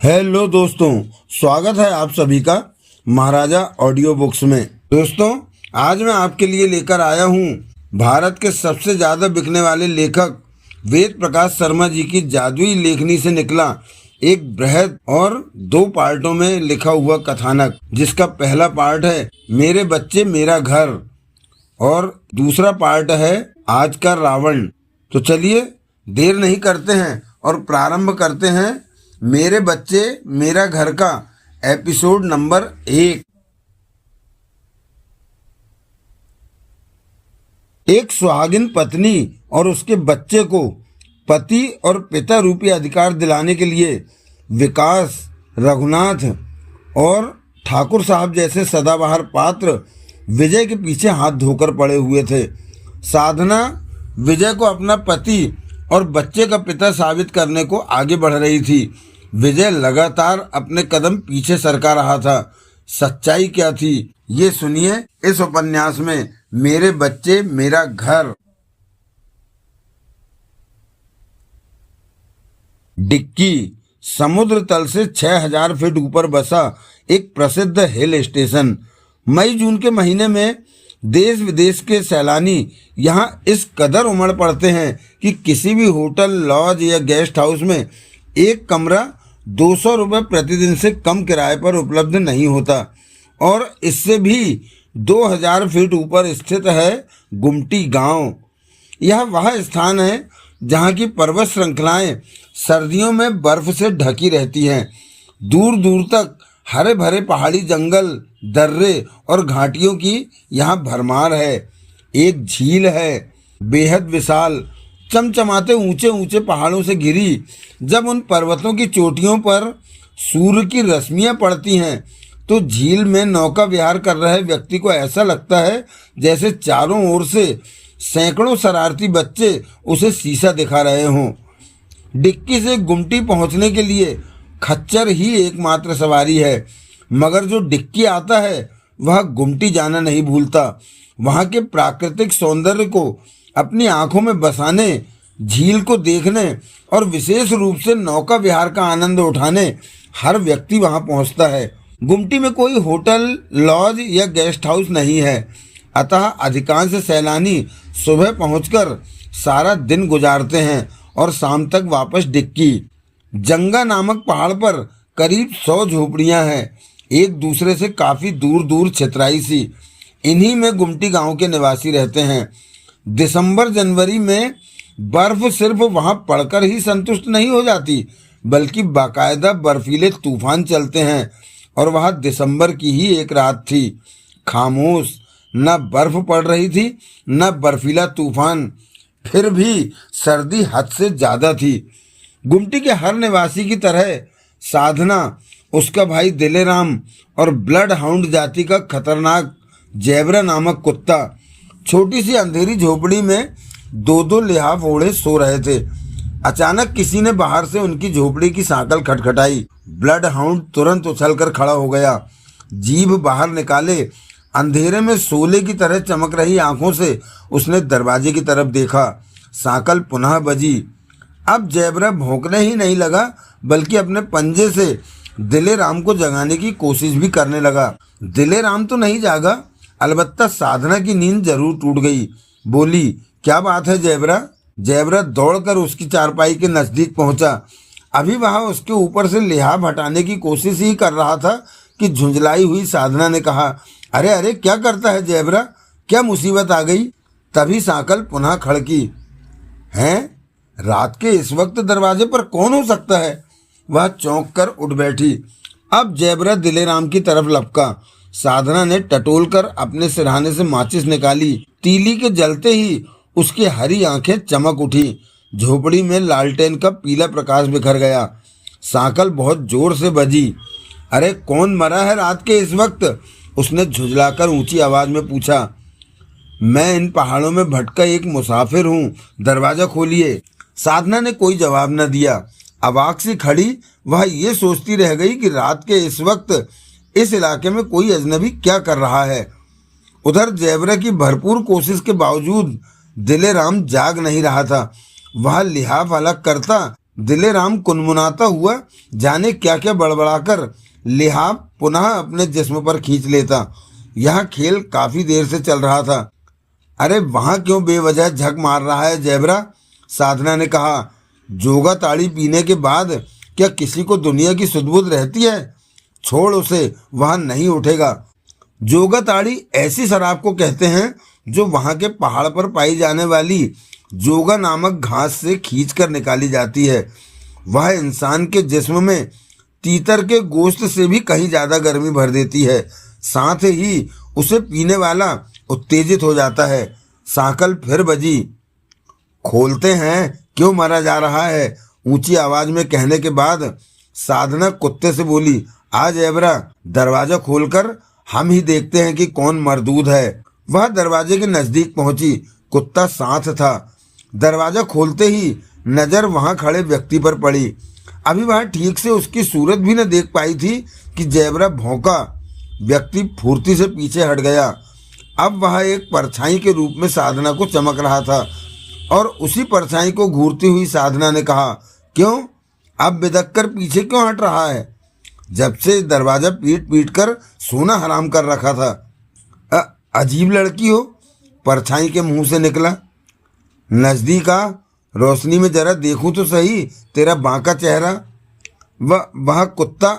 Hello दोस्तों, स्वागत है आप सभी का महाराजा ऑडियो बुक्स में। दोस्तों, आज मैं आपके लिए लेकर आया हूँ भारत के सबसे ज़्यादा बिकने वाले लेखक वेद प्रकाश शर्मा जी की जादुई लेखनी से निकला एक बृहद और 2 पार्टों में लिखा हुआ कथानक, जिसका पहला पार्ट है मेरे बच्चे मेरा घर और दूसरा पार्ट है आज का रावण। तो चलिए देर नहीं करते हैं और प्रारंभ करते हैं मेरे बच्चे मेरा घर का एपिसोड नंबर 1। एक सुहागिन पत्नी और उसके बच्चे को पति और पिता रूपी अधिकार दिलाने के लिए विकास, रघुनाथ और ठाकुर साहब जैसे सदाबहार पात्र विजय के पीछे हाथ धोकर पड़े हुए थे। साधना विजय को अपना पति और बच्चे का पिता साबित करने को आगे बढ़ रही थी। विजय लगातार अपने कदम पीछे सरका रहा था। सच्चाई क्या थी, ये सुनिए इस उपन्यास में मेरे बच्चे मेरा घर। डिक्की समुद्र तल से 6000 फीट ऊपर बसा एक प्रसिद्ध हिल स्टेशन। मई जून के महीने में देश विदेश के सैलानी यहाँ इस कदर उमड़ पड़ते हैं कि किसी भी होटल, लॉज या गेस्ट हाउस में एक कमरा 200 रुपये प्रतिदिन से कम किराए पर उपलब्ध नहीं होता। और इससे भी 2000 फीट ऊपर स्थित है गुमटी गांव। यह वह स्थान है जहाँ की पर्वत श्रृंखलाएं सर्दियों में बर्फ से ढकी रहती हैं। दूर दूर तक हरे भरे पहाड़ी जंगल, दर्रे और घाटियों की यहाँ भरमार है। एक झील है बेहद विशाल, चमचमाते ऊंचे ऊंचे पहाड़ों से घिरी। जब उन पर्वतों की चोटियों पर सूर्य की रश्मियां पड़ती हैं तो झील में नौका विहार कर रहे व्यक्ति को ऐसा लगता है जैसे चारों ओर से सैकड़ों शरारती बच्चे उसे शीशा दिखा रहे हों। डिक्की से गुमटी पहुंचने के लिए खच्चर ही एकमात्र सवारी है, मगर जो डिक्की आता है वह गुमटी जाना नहीं भूलता। वहाँ के प्राकृतिक सौंदर्य को अपनी आंखों में बसाने, झील को देखने और विशेष रूप से नौका विहार का आनंद उठाने हर व्यक्ति वहाँ पहुँचता है। गुमटी में कोई होटल, लॉज या गेस्ट हाउस नहीं है, अतः अधिकांश सैलानी सुबह पहुंचकर सारा दिन गुजारते हैं और शाम तक वापस डिक्की। जंगा नामक पहाड़ पर करीब 100 झोपड़ियां हैं, एक दूसरे से काफ़ी दूर दूर छितराई सी। इन्हीं में गुमटी गांव के निवासी रहते हैं। दिसंबर जनवरी में बर्फ सिर्फ वहां पड़कर ही संतुष्ट नहीं हो जाती, बल्कि बाकायदा बर्फीले तूफान चलते हैं। और वह दिसंबर की ही एक रात थी, खामोश, न बर्फ पड़ रही थी न बर्फीला तूफान, फिर भी सर्दी हद से ज़्यादा थी। गुमटी के हर निवासी की तरह साधना, उसका भाई दिलेराम और ब्लड हाउंड जाति का खतरनाक जेब्रा नामक कुत्ता छोटी सी अंधेरी झोपड़ी में 2-2 लिहाफ ओढ़े सो रहे थे। अचानक किसी ने बाहर से उनकी झोपड़ी की सांकल खटखटाई। ब्लड हाउंड तुरंत उछलकर खड़ा हो गया, जीभ बाहर निकाले अंधेरे में शोले की तरह चमक रही आंखों से उसने दरवाजे की तरफ देखा। सांकल पुनः बजी। अब जेब्रा भौंकने ही नहीं लगा, बल्कि अपने पंजे से दिलेराम को जगाने की कोशिश भी करने लगा। दिलेराम तो नहीं जागा, अलबत्ता साधना की नींद जरूर टूट गई। बोली, क्या बात है जेब्रा? जेब्रा दौड़कर उसकी चारपाई के नज़दीक पहुंचा। अभी वह उसके ऊपर से लिहाफ हटाने की कोशिश ही कर रहा था कि झुंझलाई हुई साधना ने कहा, अरे अरे क्या करता है जेब्रा, क्या मुसीबत आ गई? तभी सांकल पुनः खड़की। हैं? रात के इस वक्त दरवाजे पर कौन हो सकता है? वह चौंक कर उठ बैठी। अब जेब्रा दिलेराम की तरफ लपका। साधना ने टटोलकर अपने सिरहाने से माचिस निकाली। तीली के जलते ही उसकी हरी आंखें चमक उठी। झोपड़ी में लालटेन का पीला प्रकाश बिखर गया। सांकल बहुत जोर से बजी। अरे कौन मरा है रात के इस वक्त? उसने झुंझलाकर ऊंची आवाज में पूछा। मैं इन पहाड़ों में भटका एक मुसाफिर हूँ, दरवाजा खोलिए। साधना ने कोई जवाब न दिया। अवाक सी खड़ी वह ये सोचती रह गई कि रात के इस वक्त इस इलाके में कोई अजनबी क्या कर रहा है। उधर जेब्रा की भरपूर कोशिश के बावजूद दिलेराम जाग नहीं रहा था। वह लिहाफ अलग करता दिलेराम कुनमुनाता हुआ जाने क्या क्या बड़बड़ाकर लिहाफ पुनः अपने जिस्म पर खींच लेता। यह खेल काफी देर से चल रहा था। अरे वहां क्यों बेवजह झक मार रहा है जैबरा? साधना ने कहा। जोगा ताड़ी पीने के बाद क्या किसी को दुनिया की सुध-बुध रहती है? छोड़ उसे, वह नहीं उठेगा। जोगा ताड़ी ऐसी शराब को कहते हैं जो वहां के पहाड़ पर पाई जाने वाली जोगा नामक घास से खींचकर निकाली जाती है। वह इंसान के जिस्म में तीतर के गोश्त से भी कहीं ज्यादा गर्मी भर देती है। साथ ही उसे पीने वाला उत्तेजित हो जाता है। सांकल फिर बजी। खोलते हैं, क्यों मरा जा रहा है? ऊंची आवाज में कहने के बाद साधना कुत्ते से बोली, आ जैबरा, दरवाजा खोलकर हम ही देखते हैं कि कौन मरदूद है। वह दरवाजे के नजदीक पहुंची। कुत्ता साथ था। दरवाजा खोलते ही नजर वहां खड़े व्यक्ति पर पड़ी। अभी वह ठीक से उसकी सूरत भी न देख पाई थी कि जैबरा भौंका। व्यक्ति फुर्ती से पीछे हट गया। अब वह एक परछाई के रूप में साधना को चमक रहा था और उसी परछाई को घूरती हुई साधना ने कहा, क्यों अब बिदक कर पीछे क्यों हट रहा है? जब से दरवाजा पीट पीट कर सोना हराम कर रखा था। अजीब लड़की हो, परछाई के मुंह से निकला। नजदीक आ, रोशनी में जरा देखूं तो सही तेरा बांका चेहरा। वह कुत्ता,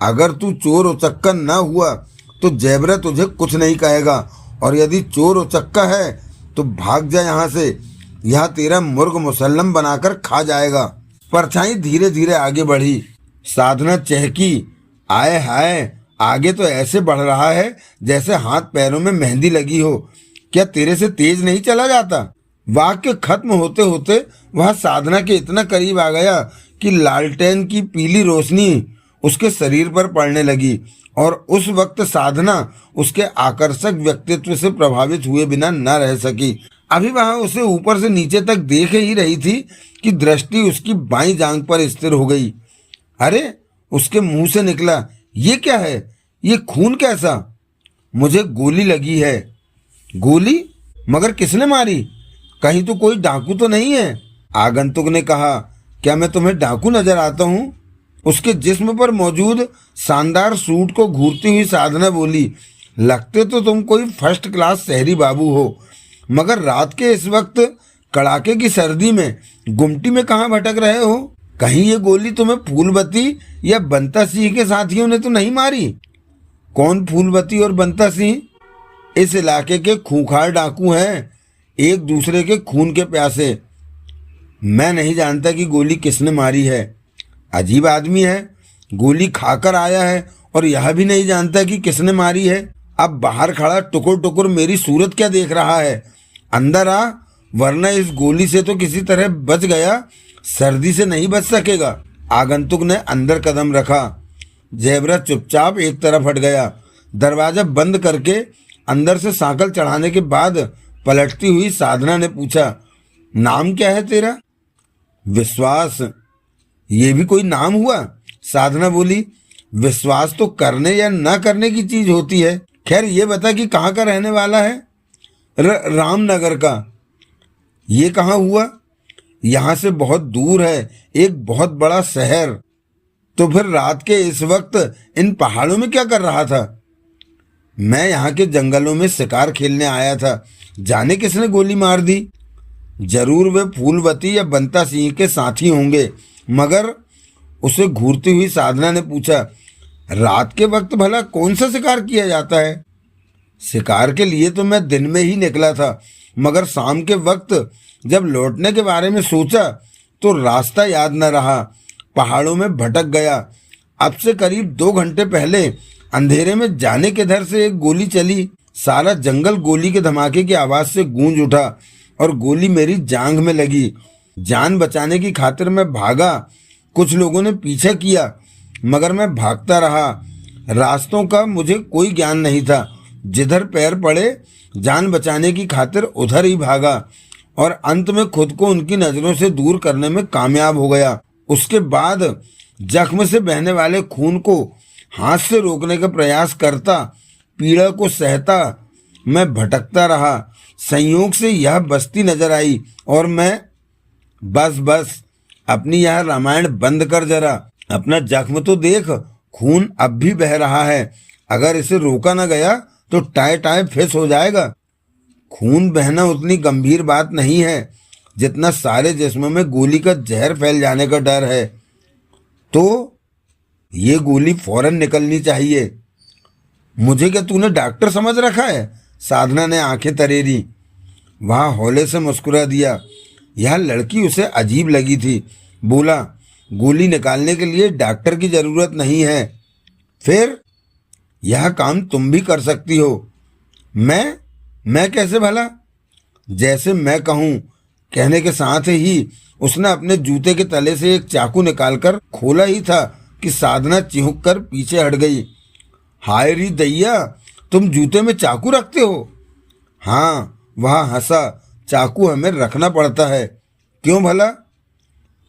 अगर तू चोर उचक्का न हुआ तो जैबरा तुझे कुछ नहीं कहेगा, और यदि चोर उचक्का है तो भाग जा यहाँ से। यह तेरा मुर्ग मुसल्लम बनाकर खा जाएगा। परछाई धीरे धीरे आगे बढ़ी। साधना चहकी, आए हाय, आगे तो ऐसे बढ़ रहा है जैसे हाथ पैरों में मेहंदी लगी हो। क्या तेरे से तेज नहीं चला जाता? वाक्य खत्म होते होते वह साधना के इतना करीब आ गया कि लालटेन की पीली रोशनी उसके शरीर पर पड़ने लगी, और उस वक्त साधना उसके आकर्षक व्यक्तित्व से प्रभावित हुए बिना न रह सकी। अभी वह उसे ऊपर से नीचे तक देख ही रही थी कि दृष्टि उसकी बाईं जांघ पर स्थिर हो गई। अरे, उसके मुंह से निकला, ये क्या है? ये खून कैसा? मुझे गोली लगी है। गोली? मगर किसने मारी? कहीं तो कोई डाकू तो नहीं है? आगंतुक ने कहा। क्या मैं तुम्हें डाकू नजर आता हूँ? उसके जिस्म पर मौजूद शानदार सूट को घूरती हुई साधना बोली, लगते तो तुम कोई फर्स्ट क्लास शहरी बाबू हो, मगर रात के इस वक्त कड़ाके की सर्दी में गुमटी में कहाँ भटक रहे हो? कहीं ये गोली तुम्हें फूलबती या बंता सिंह के साथियों ने तो नहीं मारी? कौन फूलबती और बंता सिंह? इस इलाके के खूंखार डाकू हैं, एक दूसरे के खून के प्यासे। मैं नहीं जानता कि गोली किसने मारी है। अजीब आदमी है, गोली खाकर आया है और यह भी नहीं जानता कि किसने मारी है। अब बाहर खड़ा टुकुर टुकुर मेरी सूरत क्या देख रहा है? अंदर आ, वरना इस गोली से तो किसी तरह बच गया, सर्दी से नहीं बच सकेगा। आगंतुक ने अंदर कदम रखा। जैबरा चुपचाप एक तरफ हट गया। दरवाजा बंद करके अंदर से सांकल चढ़ाने के बाद पलटती हुई साधना ने पूछा, नाम क्या है तेरा? विश्वास। ये भी कोई नाम हुआ? साधना बोली, विश्वास तो करने या न करने की चीज होती है। खैर ये बता कि कहाँ का रहने वाला है? रामनगर का। ये कहाँ हुआ? यहाँ से बहुत दूर है, एक बहुत बड़ा शहर। तो फिर रात के इस वक्त इन पहाड़ों में क्या कर रहा था? मैं यहाँ के जंगलों में शिकार खेलने आया था। जाने किसने गोली मार दी? जरूर वे फूलवती या बंता सिंह के साथी होंगे। मगर उसे घूरती हुई साधना ने पूछा, रात के वक्त भला कौन सा शिकार किया जाता है? शिकार के लिए तो मैं दिन में ही निकला था, मगर शाम के वक्त जब लौटने के बारे में सोचा तो रास्ता याद न रहा, पहाड़ों में भटक गया। अब से करीब 2 घंटे पहले अंधेरे में जाने के धर से एक गोली चली। सारा जंगल गोली के धमाके की आवाज से गूंज उठा और गोली मेरी जांघ में लगी। जान बचाने की खातिर मैं भागा। कुछ लोगों ने पीछा किया, मगर मैं भागता रहा। रास्तों का मुझे कोई ज्ञान नहीं था। जिधर पैर पड़े जान बचाने की खातिर उधर ही भागा और अंत में खुद को उनकी नजरों से दूर करने में कामयाब हो गया। उसके बाद जख्म से बहने वाले खून को हाथ से रोकने का प्रयास करता, पीड़ा को सहता मैं भटकता रहा। संयोग से यह बस्ती नजर आई और मैं बस अपनी यह रामायण बंद कर जरा। अपना जख्म तो देख, खून अब भी बह रहा है। अगर इसे रोका न गया तो टाए टाए फिस हो जाएगा। खून बहना उतनी गंभीर बात नहीं है जितना सारे जिस्म में गोली का जहर फैल जाने का डर है। तो ये गोली फौरन निकलनी चाहिए। मुझे क्या तूने डॉक्टर समझ रखा है? साधना ने आंखें तरेरी। वह हौले से मुस्कुरा दिया। यह लड़की उसे अजीब लगी थी। बोला, गोली निकालने के लिए डॉक्टर की जरूरत नहीं है। फिर यह काम तुम भी कर सकती हो। मैं कैसे भला? जैसे मैं कहूँ। कहने के साथ ही उसने अपने जूते के तले से एक चाकू निकालकर खोला ही था कि साधना चिहुक कर पीछे हट गई। हाय री दैया, तुम जूते में चाकू रखते हो? हाँ, वह हंसा। चाकू हमें रखना पड़ता है। क्यों भला?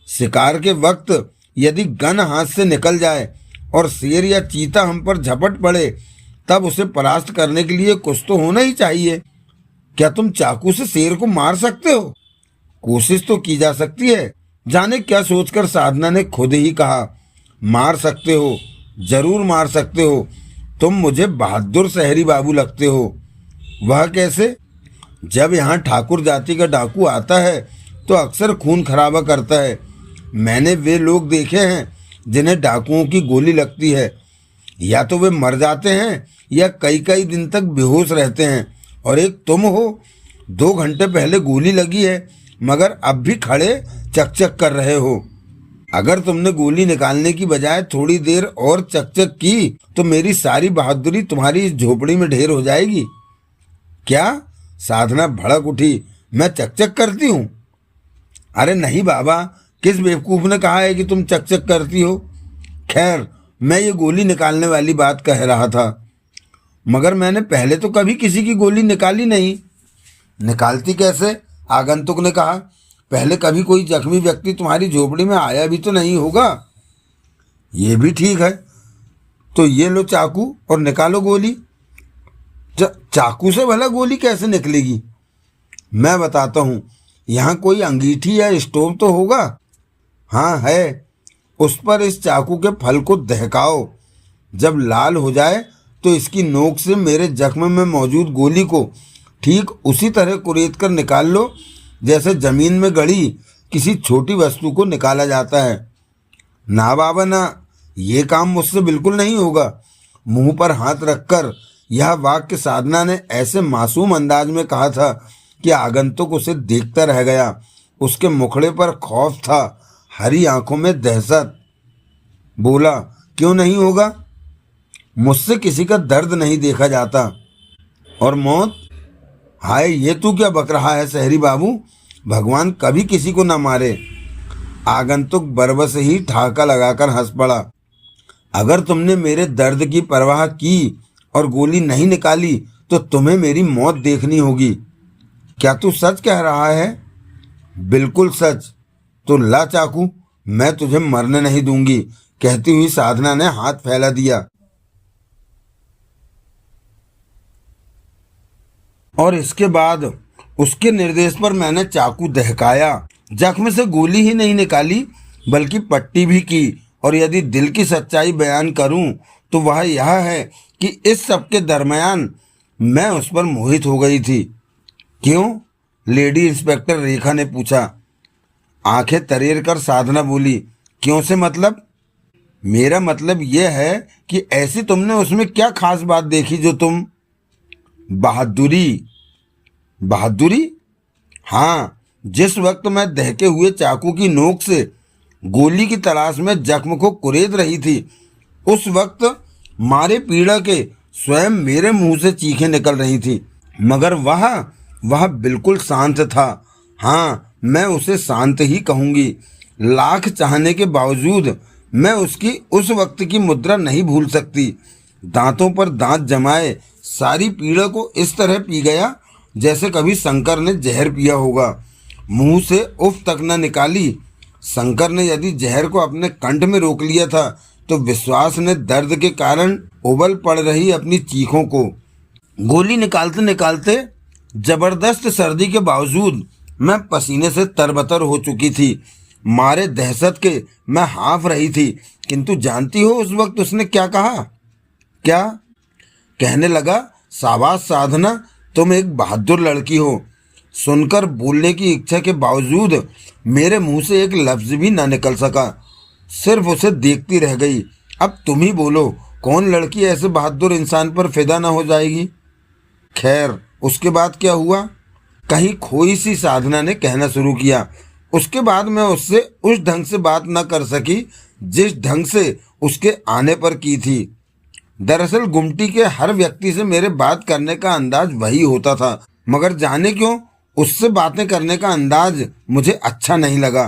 शिकार के वक्त यदि गन हाथ से निकल जाए और शेर या चीता हम पर झपट पड़े, तब उसे परास्त करने के लिए कुछ तो होना ही चाहिए। क्या तुम चाकू से शेर को मार सकते हो? कोशिश तो की जा सकती है। जाने क्या सोचकर साधना ने खुद ही कहा, मार सकते हो, जरूर मार सकते हो। तुम मुझे बहादुर शहरी बाबू लगते हो। वह कैसे? जब यहाँ ठाकुर जाति का डाकू आता है तो अक्सर खून खराबा करता है। मैंने वे लोग देखे हैं जिन्हें डाकुओं की गोली लगती है। या तो वे मर जाते हैं या कई कई दिन तक बेहोश रहते हैं। और एक तुम हो, 2 घंटे पहले गोली लगी है मगर अब भी खड़े चकचक कर रहे हो। अगर तुमने गोली निकालने की बजाय थोड़ी देर और चकचक की तो मेरी सारी बहादुरी तुम्हारी इस झोपड़ी में ढेर हो जाएगी। क्या? साधना भड़क उठी। मैं चकचक करती हूँ? अरे नहीं बाबा, किस बेवकूफ ने कहा है कि तुम चकचक करती हो? खैर, मैं ये गोली निकालने वाली बात कह रहा था। मगर मैंने पहले तो कभी किसी की गोली निकाली नहीं। निकालती कैसे? आगंतुक ने कहा। पहले कभी कोई जख्मी व्यक्ति तुम्हारी झोपड़ी में आया भी तो नहीं होगा। ये भी ठीक है। तो ये लो चाकू और निकालो गोली। चाकू से भला गोली कैसे निकलेगी? मैं बताता हूँ। यहाँ कोई अंगीठी या स्टोव तो होगा? हाँ है। उस पर इस चाकू के फल को दहकाओ। जब लाल हो जाए तो इसकी नोक से मेरे जख्म में मौजूद गोली को ठीक उसी तरह कुरेद कर निकाल लो जैसे जमीन में गड़ी किसी छोटी वस्तु को निकाला जाता है। ना बाबा ना, ये काम मुझसे बिल्कुल नहीं होगा। मुंह पर हाथ रखकर यह वाक्य साधना ने ऐसे मासूम अंदाज में कहा था कि आगंतुक उसे देखता रह गया। उसके मुखड़े पर खौफ था, हरी आंखों में दहशत। बोला, क्यों नहीं होगा? मुझसे किसी का दर्द नहीं देखा जाता। और मौत? हाय, ये तू क्या बक रहा है शहरी बाबू? भगवान कभी किसी को ना मारे। आगंतुक बरबस ही ठहाका लगाकर हंस पड़ा। अगर तुमने मेरे दर्द की परवाह की और गोली नहीं निकाली तो तुम्हें मेरी मौत देखनी होगी। क्या तू सच कह रहा है? बिल्कुल सच। तो ला चाकू, मैं तुझे मरने नहीं दूंगी। कहती हुई साधना ने हाथ फैला दिया और इसके बाद उसके निर्देश पर मैंने चाकू दहकाया। जख्म से गोली ही नहीं निकाली बल्कि पट्टी भी की। और यदि दिल की सच्चाई बयान करूं तो वह यह है कि इस सब के दरमियान मैं उस पर मोहित हो गई थी। क्यों? लेडी इंस्पेक्टर रेखा ने पूछा। आंखें तरेर कर साधना बोली, क्यों से मतलब? मेरा मतलब यह है कि ऐसी तुमने उसमें क्या खास बात देखी जो तुम? बहादुरी। बहादुरी? हाँ, जिस वक्त मैं दहके हुए चाकू की नोक से गोली की तलाश में जख्म को कुरेद रही थी, उस वक्त मारे पीड़ा के स्वयं मेरे मुंह से चीखें निकल रही थी। मगर वह बिल्कुल शांत था। हाँ, मैं उसे शांत ही कहूँगी। लाख चाहने के बावजूद मैं उसकी उस वक्त की मुद्रा नहीं भूल सकती। दांतों पर दांत जमाए सारी पीड़ा को इस तरह पी गया जैसे कभी शंकर ने जहर पिया होगा। मुंह से उफ तक न निकाली। शंकर ने यदि जहर को अपने कंठ में रोक लिया था तो विश्वास ने दर्द के कारण उबल पड़ रही अपनी चीखों को। गोली निकालते निकालते जबरदस्त सर्दी के बावजूद मैं पसीने से तरबतर हो चुकी थी मारे दहशत के मैं हाँफ रही थी। किंतु जानती हो उस वक्त उसने क्या कहा? क्या कहने लगा? शाबाश साधना, तुम एक बहादुर लड़की हो। सुनकर बोलने की इच्छा के बावजूद मेरे मुंह से एक लफ्ज भी ना निकल सका, सिर्फ उसे देखती रह गई। अब तुम ही बोलो, कौन लड़की ऐसे बहादुर इंसान पर फिदा ना हो जाएगी? खैर, उसके बाद क्या हुआ? कहीं खोई सी साधना ने कहना शुरू किया। उसके बाद मैं उससे उस ढंग से बात न कर सकी जिस ढंग से उसके आने पर की थी। दरअसल गुमटी के हर व्यक्ति से मेरे बात करने का अंदाज वही होता था, मगर जाने क्यों उससे बातें करने का अंदाज मुझे अच्छा नहीं लगा।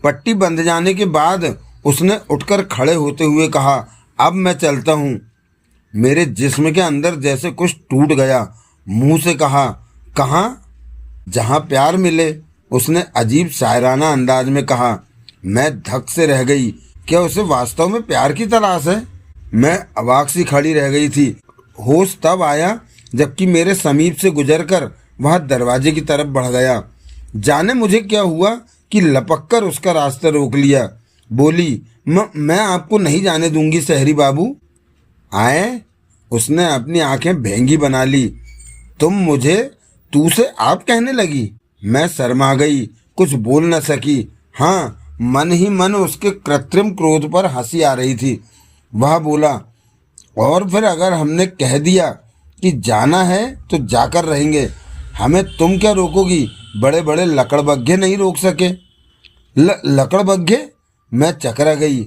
पट्टी बंध जाने के बाद उसने उठकर खड़े होते हुए कहा, अब मैं चलता हूँ। मेरे जिस्म के अंदर जैसे कुछ टूट गया। मुंह से कहा, कहाँ? जहाँ प्यार मिले, उसने अजीब शायराना अंदाज में कहा। मैं धक से रह गई। क्या उसे वास्तव में प्यार की तलाश है? मैं अवाक सी खड़ी रह गई थी। होश तब आया जबकि मेरे समीप से गुजरकर वह दरवाजे की तरफ बढ़ गया। जाने मुझे क्या हुआ कि लपक कर उसका रास्ता रोक लिया। बोली, मैं आपको नहीं जाने दूंगी शहरी बाबू। आए? उसने अपनी आंखें भेंगी बना ली। तुम मुझे तू से आप कहने लगी? मैं शर्मा गई, कुछ बोल न सकी। हाँ, मन ही मन उसके कृत्रिम क्रोध पर हंसी आ रही थी। वह बोला, और फिर अगर हमने कह दिया कि जाना है तो जाकर रहेंगे, हमें तुम क्या रोकोगी? बड़े बड़े लकड़बग्घे नहीं रोक सके। लकड़बग्घे? मैं चकरा गई।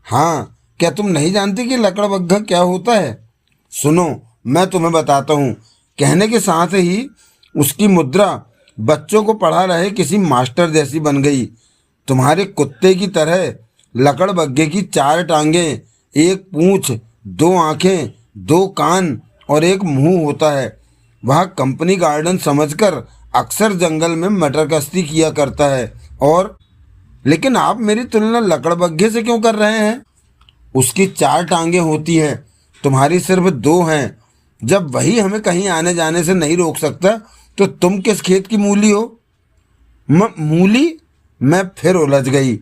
हाँ, क्या तुम नहीं जानती कि लकड़बग्घा क्या होता है? सुनो, मैं तुम्हें बताता हूँ। कहने के साथ ही उसकी मुद्रा बच्चों को पढ़ा रहे किसी मास्टर जैसी बन गई। तुम्हारे कुत्ते की तरह लकड़बग्घे की 4 टांगें, 1 पूंछ, 2 आंखें, 2 कान और 1 मुंह होता है। वह कंपनी गार्डन समझकर अक्सर जंगल में मटर कश्ती किया करता है। और लेकिन आप मेरी तुलना लकड़बग्घे से क्यों कर रहे हैं? उसकी 4 टांगें होती हैं, तुम्हारी सिर्फ 2 हैं। जब वही हमें कहीं आने जाने से नहीं रोक सकता तो तुम किस खेत की मूली हो? मूली? मैं फिर उलझ गई।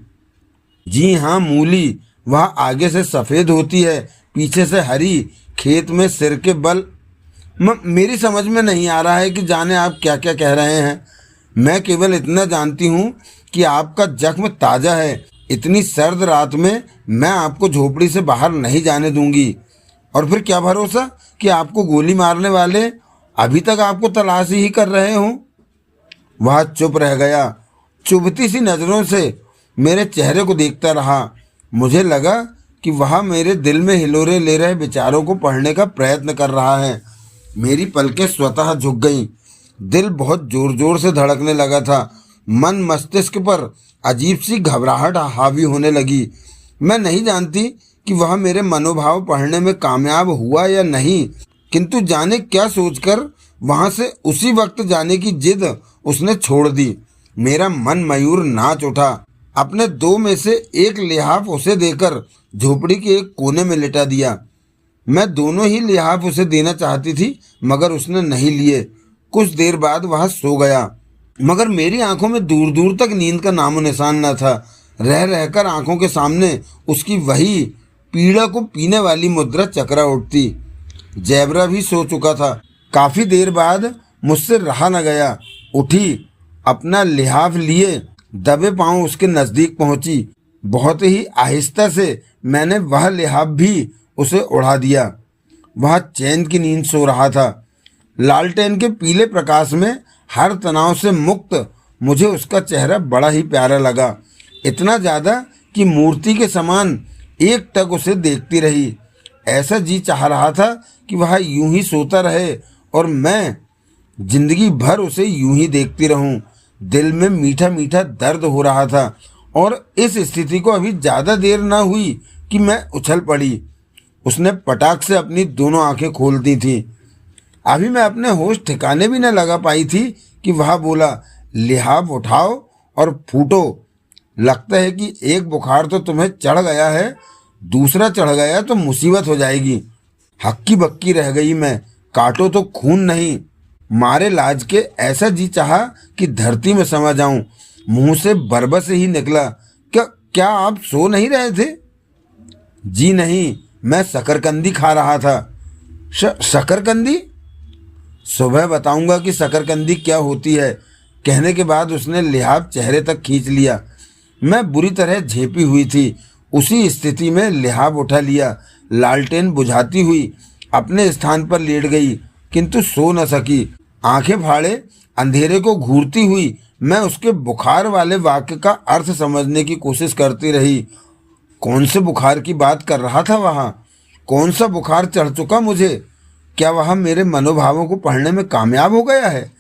जी हाँ, मूली। वह आगे से सफ़ेद होती है, पीछे से हरी, खेत में सिर के बल। मेरी समझ में नहीं आ रहा है कि जाने आप क्या क्या कह रहे हैं। मैं केवल इतना जानती हूँ कि आपका जख्म ताज़ा है। इतनी सर्द रात में मैं आपको झोपड़ी से बाहर नहीं जाने दूंगी। और फिर क्या भरोसा कि आपको गोली मारने वाले अभी तक आपको तलाश ही कर रहे हों। वह चुप रह गया, चुभती सी नज़रों से मेरे चेहरे को देखता रहा। मुझे लगा कि वह मेरे दिल में हिलोरे ले रहे विचारों को पढ़ने का प्रयत्न कर रहा है। मेरी पलकें स्वतः झुक गईं। दिल बहुत जोर जोर से धड़कने लगा था। मन मस्तिष्क पर अजीब सी घबराहट हावी होने लगी। मैं नहीं जानती कि वह मेरे मनोभाव पढ़ने में कामयाब हुआ या नहीं, किंतु जाने क्या सोचकर वहां से उसी वक्त जाने की जिद उसने छोड़ दी। मेरा मन मयूर नाच उठा। अपने 2 में से 1 लिहाफ उसे देकर झोपड़ी के एक कोने में लिटा दिया। मैं दोनों ही लिहाफ उसे देना चाहती थी, मगर उसने नहीं लिए। कुछ देर बाद वह सो गया, मगर मेरी आंखों में दूर दूर तक नींद का नामो निशान न था। रह रहकर आंखों के सामने उसकी वही पीड़ा को पीने वाली मुद्रा चकरा उठती। जैबरा भी सो चुका था। काफी देर बाद मुझसे रहा न गया। उठी, अपना लिहाफ लिए दबे पांव उसके नजदीक पहुंची। बहुत ही आहिस्ता से मैंने वह लिहाफ भी उसे उड़ा दिया। वह चैन की नींद सो रहा था। लालटेन के पीले प्रकाश में हर तनाव से मुक्त मुझे उसका चेहरा बड़ा ही प्यारा लगा। इतना ज़्यादा कि मूर्ति के समान एक टक उसे देखती रही। ऐसा जी चाह रहा था कि वह यूं ही सोता रहे और मैं जिंदगी भर उसे यूं ही देखती रहूं। दिल में मीठा मीठा दर्द हो रहा था और इस स्थिति को अभी ज़्यादा देर ना हुई कि मैं उछल पड़ी। उसने पटाख से अपनी दोनों आंखें खोल दी थीं। अभी मैं अपने होश ठिकाने भी न लगा पाई थी कि वह बोला, लिहाफ उठाओ और फूटो। लगता है कि एक बुखार तो तुम्हें चढ़ गया है, दूसरा चढ़ गया तो मुसीबत हो जाएगी। हक्की बक्की रह गई मैं। काटो तो खून नहीं। मारे लाज के ऐसा जी चाहा कि धरती में समा जाऊं। मुंह से बरबस ही निकला, क्या आप सो नहीं रहे थे? जी नहीं, मैं शकरकंदी खा रहा था। शकरकंदी? सुबह बताऊंगा कि शकरकंदी क्या होती है। कहने के बाद उसने लिहाफ चेहरे तक खींच लिया। मैं बुरी तरह झेपी हुई थी। उसी स्थिति में लिहाफ उठा लिया। लालटेन बुझाती हुई अपने स्थान पर लेट गई, किंतु सो न सकी। आंखें फाड़े अंधेरे को घूरती हुई मैं उसके बुखार वाले वाक्य का अर्थ समझने की कोशिश करती रही। कौन से बुखार की बात कर रहा था वहाँ? कौन सा बुखार चढ़ चुका मुझे? क्या वह मेरे मनोभावों को पढ़ने में कामयाब हो गया है?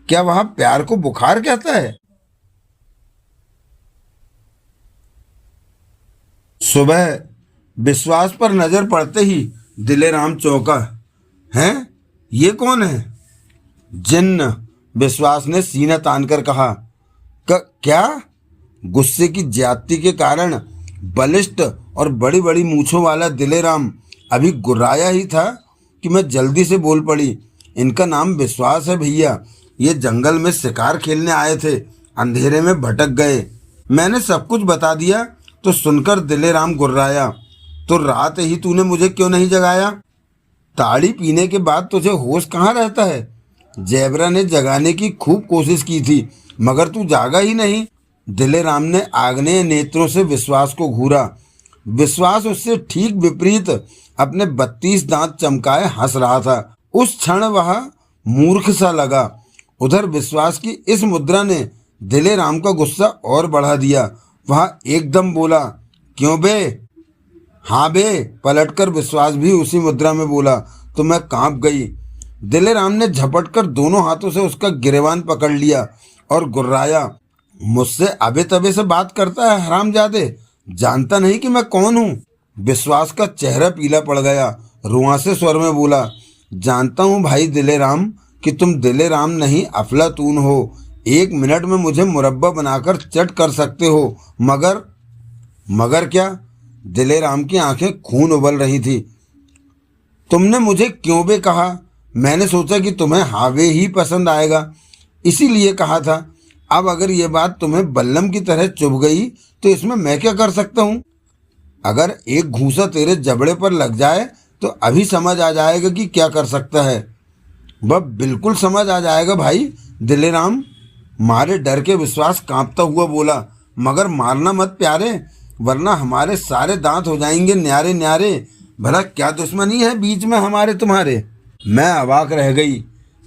क्या वह प्यार को बुखार कहता है? सुबह विश्वास पर नजर पड़ते ही दिलेराम चौंका। हैं? ये कौन है? जिन्न, विश्वास ने सीना तानकर कहा। क्या? गुस्से की ज्यादती के कारण बलिष्ठ और बड़ी बड़ी मूछों वाला दिलेराम अभी गुर्राया ही था कि मैं जल्दी से बोल पड़ी। इनका नाम विश्वास है भैया। ये जंगल में शिकार खेलने आए थे, अंधेरे में भटक गए। मैंने सब कुछ बता दिया तो सुनकर दिलेराम गुर्राया। तो रात ही तूने मुझे क्यों नहीं जगाया? ताड़ी पीने के बाद तुझे होश कहाँ रहता है? जेबरा ने जगाने की खूब कोशिश की थी, मगर तू जागा ही नहीं। दिलेराम ने आग्नेय नेत्रों से विश्वास को घूरा। विश्वास उससे ठीक विपरीत अपने 32 दांत चमकाए हंस रहा था। उस क्षण वह मूर्ख सा लगा। उधर विश्वास की इस मुद्रा ने दिलेराम का गुस्सा और बढ़ा दिया। वह एकदम बोला, क्यों बे? हाँ बे, पलटकर विश्वास भी उसी मुद्रा में बोला तो मैं कांप गई। दिलेराम ने झपटकर दोनों हाथों से उसका गिरेबान पकड़ लिया और गुर्राया, मुझसे अबे तबे से बात करता है हरामजादे, जानता नहीं कि मैं कौन हूँ? विश्वास का चेहरा पीला पड़ गया। रुआंसे स्वर में बोला, जानता हूँ भाई दिलेराम कि तुम दिलेराम नहीं अफलातून हो। 1 मिनट में मुझे मुरब्बा बनाकर चट कर सकते हो, मगर क्या? दिलेराम की आंखें खून उबल रही थी। तुमने मुझे क्यों बे कहा? मैंने सोचा कि तुम्हें हावे ही पसंद आएगा, इसीलिए कहा था। अब अगर ये बात तुम्हें बल्लम की तरह चुभ गई तो इसमें मैं क्या कर सकता हूँ? अगर एक घूंसा तेरे जबड़े पर लग जाए तो अभी समझ आ जाएगा कि क्या कर सकता है। वह बिल्कुल समझ आ जाएगा भाई। दिलेराम मारे डर के विश्वास कांपता हुआ बोला, मगर मारना मत प्यारे, वरना हमारे सारे दांत हो जाएंगे न्यारे न्यारे। भला क्या दुश्मनी है बीच में हमारे तुम्हारे? मैं अवाक रह गई।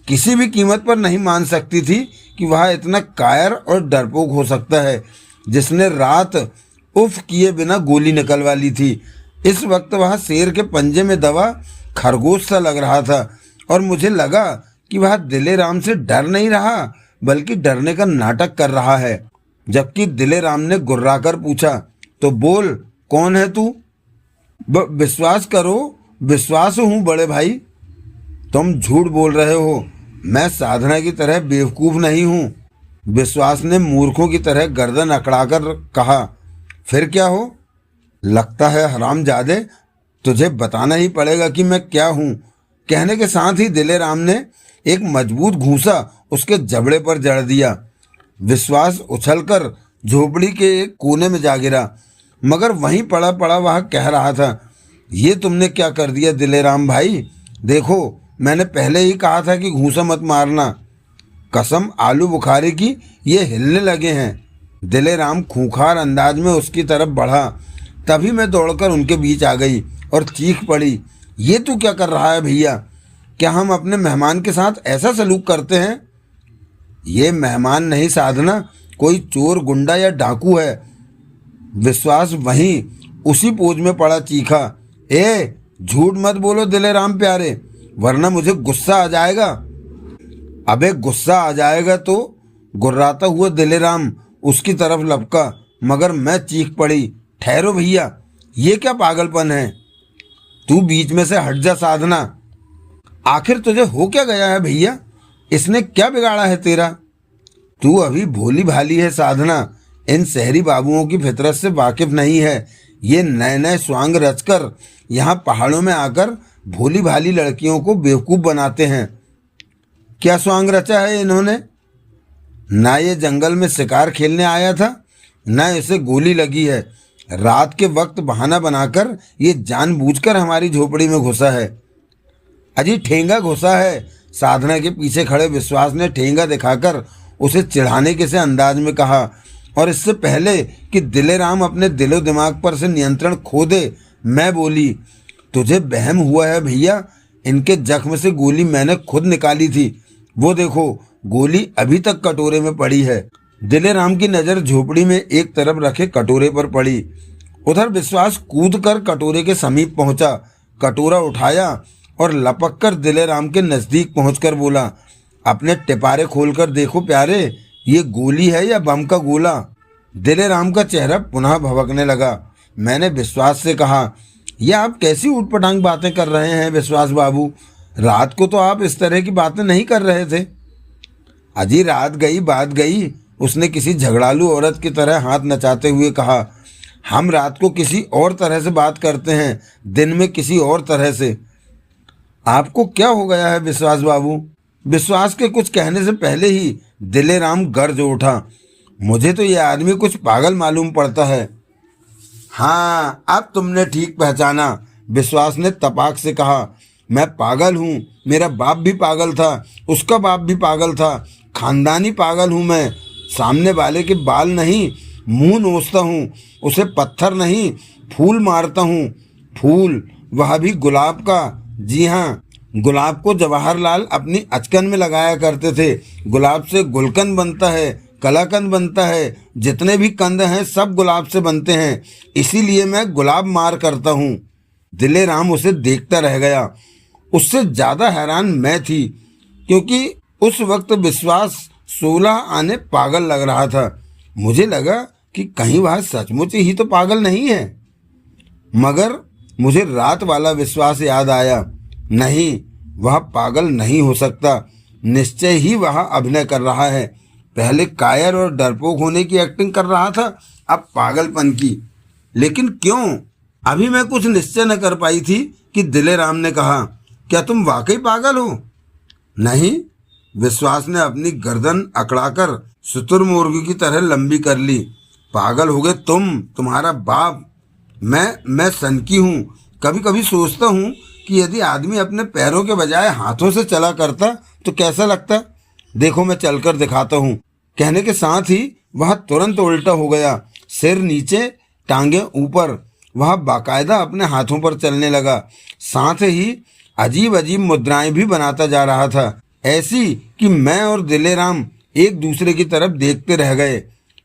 किसी भी कीमत पर नहीं मान सकती थी कि वह इतना कायर और डरपोक हो सकता है, जिसने रात उफ किए बिना गोली निकलवा ली थी। इस वक्त वह शेर के पंजे में दबा खरगोश सा लग रहा था और मुझे लगा कि वह दिलेराम से डर नहीं रहा बल्कि डरने का नाटक कर रहा है। जबकि दिलेराम ने गुर्राकर पूछा, तो बोल, कौन है तू? विश्वास करो, विश्वास हूँ बड़े भाई। तुम झूठ बोल रहे हो, मैं साधना की तरह बेवकूफ़ नहीं हूँ। विश्वास ने मूर्खों की तरह गर्दन अकड़ाकर कहा, फिर क्या हो? लगता है हरामजादे, तुझे बताना ही पड़ेगा कि मैं क्या हूँ। कहने के साथ ही दिलेराम ने एक मजबूत घूंसा उसके जबड़े पर जड़ दिया। विश्वास उछलकर झोपड़ी के एक कोने में जा गिरा, मगर वहीं पड़ा पड़ा वह कह रहा था, ये तुमने क्या कर दिया दिलेराम भाई? देखो, मैंने पहले ही कहा था कि घूंसा मत मारना। कसम आलू बुखारे की, ये हिलने लगे हैं। दिलेराम खूंखार अंदाज में उसकी तरफ बढ़ा। तभी मैं दौड़कर उनके बीच आ गई और चीख पड़ी, ये तू क्या कर रहा है भैया? क्या हम अपने मेहमान के साथ ऐसा सलूक करते हैं? ये मेहमान नहीं साधना, कोई चोर गुंडा या डाकू है। विश्वास वहीं उसी पोज में पड़ा चीखा, ए झूठ मत बोलो दिलेराम प्यारे, वरना मुझे गुस्सा आ जाएगा। अबे गुस्सा आ जाएगा तो? गुर्राता हुआ दिलेराम उसकी तरफ लपका, मगर मैं चीख पड़ी, ठहरो भैया, ये क्या पागलपन है? तू बीच में से हट जा साधना। आखिर तुझे हो क्या गया है भैया? इसने क्या बिगाड़ा है तेरा? तू अभी भोली भाली है साधना, इन शहरी बाबुओं की फितरत से वाकिफ नहीं है। ये नए नए स्वांग रचकर यहाँ पहाड़ों में आकर भोली भाली लड़कियों को बेवकूफ़ बनाते हैं। क्या स्वांग रचा है इन्होंने? ना ये जंगल में शिकार खेलने आया था, न इसे गोली लगी है। रात के वक्त बहाना बनाकर ये जानबूझकर हमारी झोपड़ी में घुसा है। अजी ठेंगा घुसा है। साधना के पीछे खड़े विश्वास ने ठेंगा दिखाकर उसे चिढ़ाने के से अंदाज में कहा, और इससे पहले कि दिलेराम अपने दिलो दिमाग पर से नियंत्रण खो दे, मैं बोली, तुझे वहम हुआ है भैया, इनके जख्म से गोली मैंने खुद निकाली थी। वो देखो, गोली अभी तक कटोरे में पड़ी है। दिलेराम की नज़र झोपड़ी में एक तरफ रखे कटोरे पर पड़ी। उधर विश्वास कूदकर कटोरे के समीप पहुंचा, कटोरा उठाया और लपककर दिलेराम के नज़दीक पहुंचकर बोला, अपने टिपारे खोलकर देखो प्यारे, ये गोली है या बम का गोला। दिलेराम का चेहरा पुनः भभकने लगा। मैंने विश्वास से कहा, यह आप कैसी ऊटपटांग बातें कर रहे हैं विश्वास बाबू, रात को तो आप इस तरह की बातें नहीं कर रहे थे। अजी रात गई बात गई, उसने किसी झगड़ालू औरत की तरह हाथ नचाते हुए कहा। हम रात को किसी और तरह से बात करते हैं, दिन में किसी और तरह से। आपको क्या हो गया है विश्वास बाबू? विश्वास के कुछ कहने से पहले ही दिलेराम गर्ज उठा। मुझे तो यह आदमी कुछ पागल मालूम पड़ता है। हाँ, अब तुमने ठीक पहचाना, विश्वास ने तपाक से कहा। मैं पागल हूँ, मेरा बाप भी पागल था, उसका बाप भी पागल था, खानदानी पागल हूँ मैं। सामने वाले के बाल नहीं, मुंह नोचता हूँ, उसे पत्थर नहीं फूल मारता हूँ। फूल, वह भी गुलाब का। जी हाँ, गुलाब को जवाहरलाल अपनी अचकन में लगाया करते थे। गुलाब से गुलकंद बनता है, कलाकंद बनता है, जितने भी कंद हैं सब गुलाब से बनते हैं, इसीलिए मैं गुलाब मार करता हूँ। दिलेराम उसे देखता रह गया। उससे ज़्यादा हैरान मैं थी, क्योंकि उस वक्त विश्वास 16 आने पागल लग रहा था। मुझे लगा कि कहीं वह सचमुच ही तो पागल नहीं है, मगर मुझे रात वाला विश्वास याद आया। नहीं, वह पागल नहीं हो सकता, निश्चय ही वह अभिनय कर रहा है। पहले कायर और डरपोक होने की एक्टिंग कर रहा था, अब पागलपन की। लेकिन क्यों? अभी मैं कुछ निश्चय न कर पाई थी कि दिलेराम ने कहा, क्या तुम वाकई पागल हो? नहीं, विश्वास ने अपनी गर्दन अकड़ाकर शुतुरमुर्ग की तरह लंबी कर ली। पागल हो गए तुम, तुम्हारा बाप। मैं सनकी हूँ। कभी कभी सोचता हूँ कि यदि आदमी अपने पैरों के बजाय हाथों से चला करता तो कैसा लगता। देखो मैं चलकर दिखाता हूँ। कहने के साथ ही वह तुरंत उल्टा हो गया, सिर नीचे, टांगे ऊपर। वह बाकायदा अपने हाथों पर चलने लगा, साथ ही अजीब अजीब मुद्राएं भी बनाता जा रहा था, ऐसी कि मैं और दिलेराम एक दूसरे की तरफ देखते रह गए।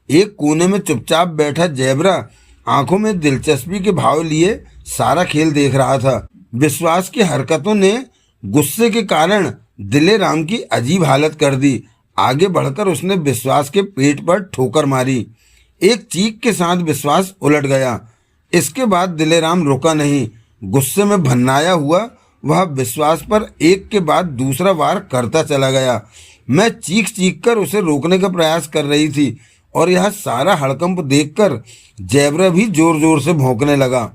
एक कोने में चुपचाप बैठा जैबरा आंखों में दिलचस्पी के भाव लिए सारा खेल देख रहा था। विश्वास की हरकतों ने गुस्से के कारण दिलेराम की अजीब हालत कर दी। आगे बढ़कर उसने विश्वास के पेट पर ठोकर मारी। एक चीख के साथ विश्वास उलट गया। इसके बाद दिलेराम रुका नहीं। गुस्से में भन्नाया हुआ वह विश्वास पर एक के बाद दूसरा वार करता चला गया। मैं चीख चीख कर उसे रोकने का प्रयास कर रही थी, और यह सारा हड़कंप देखकर जैबरा भी जोर जोर से भौंकने लगा।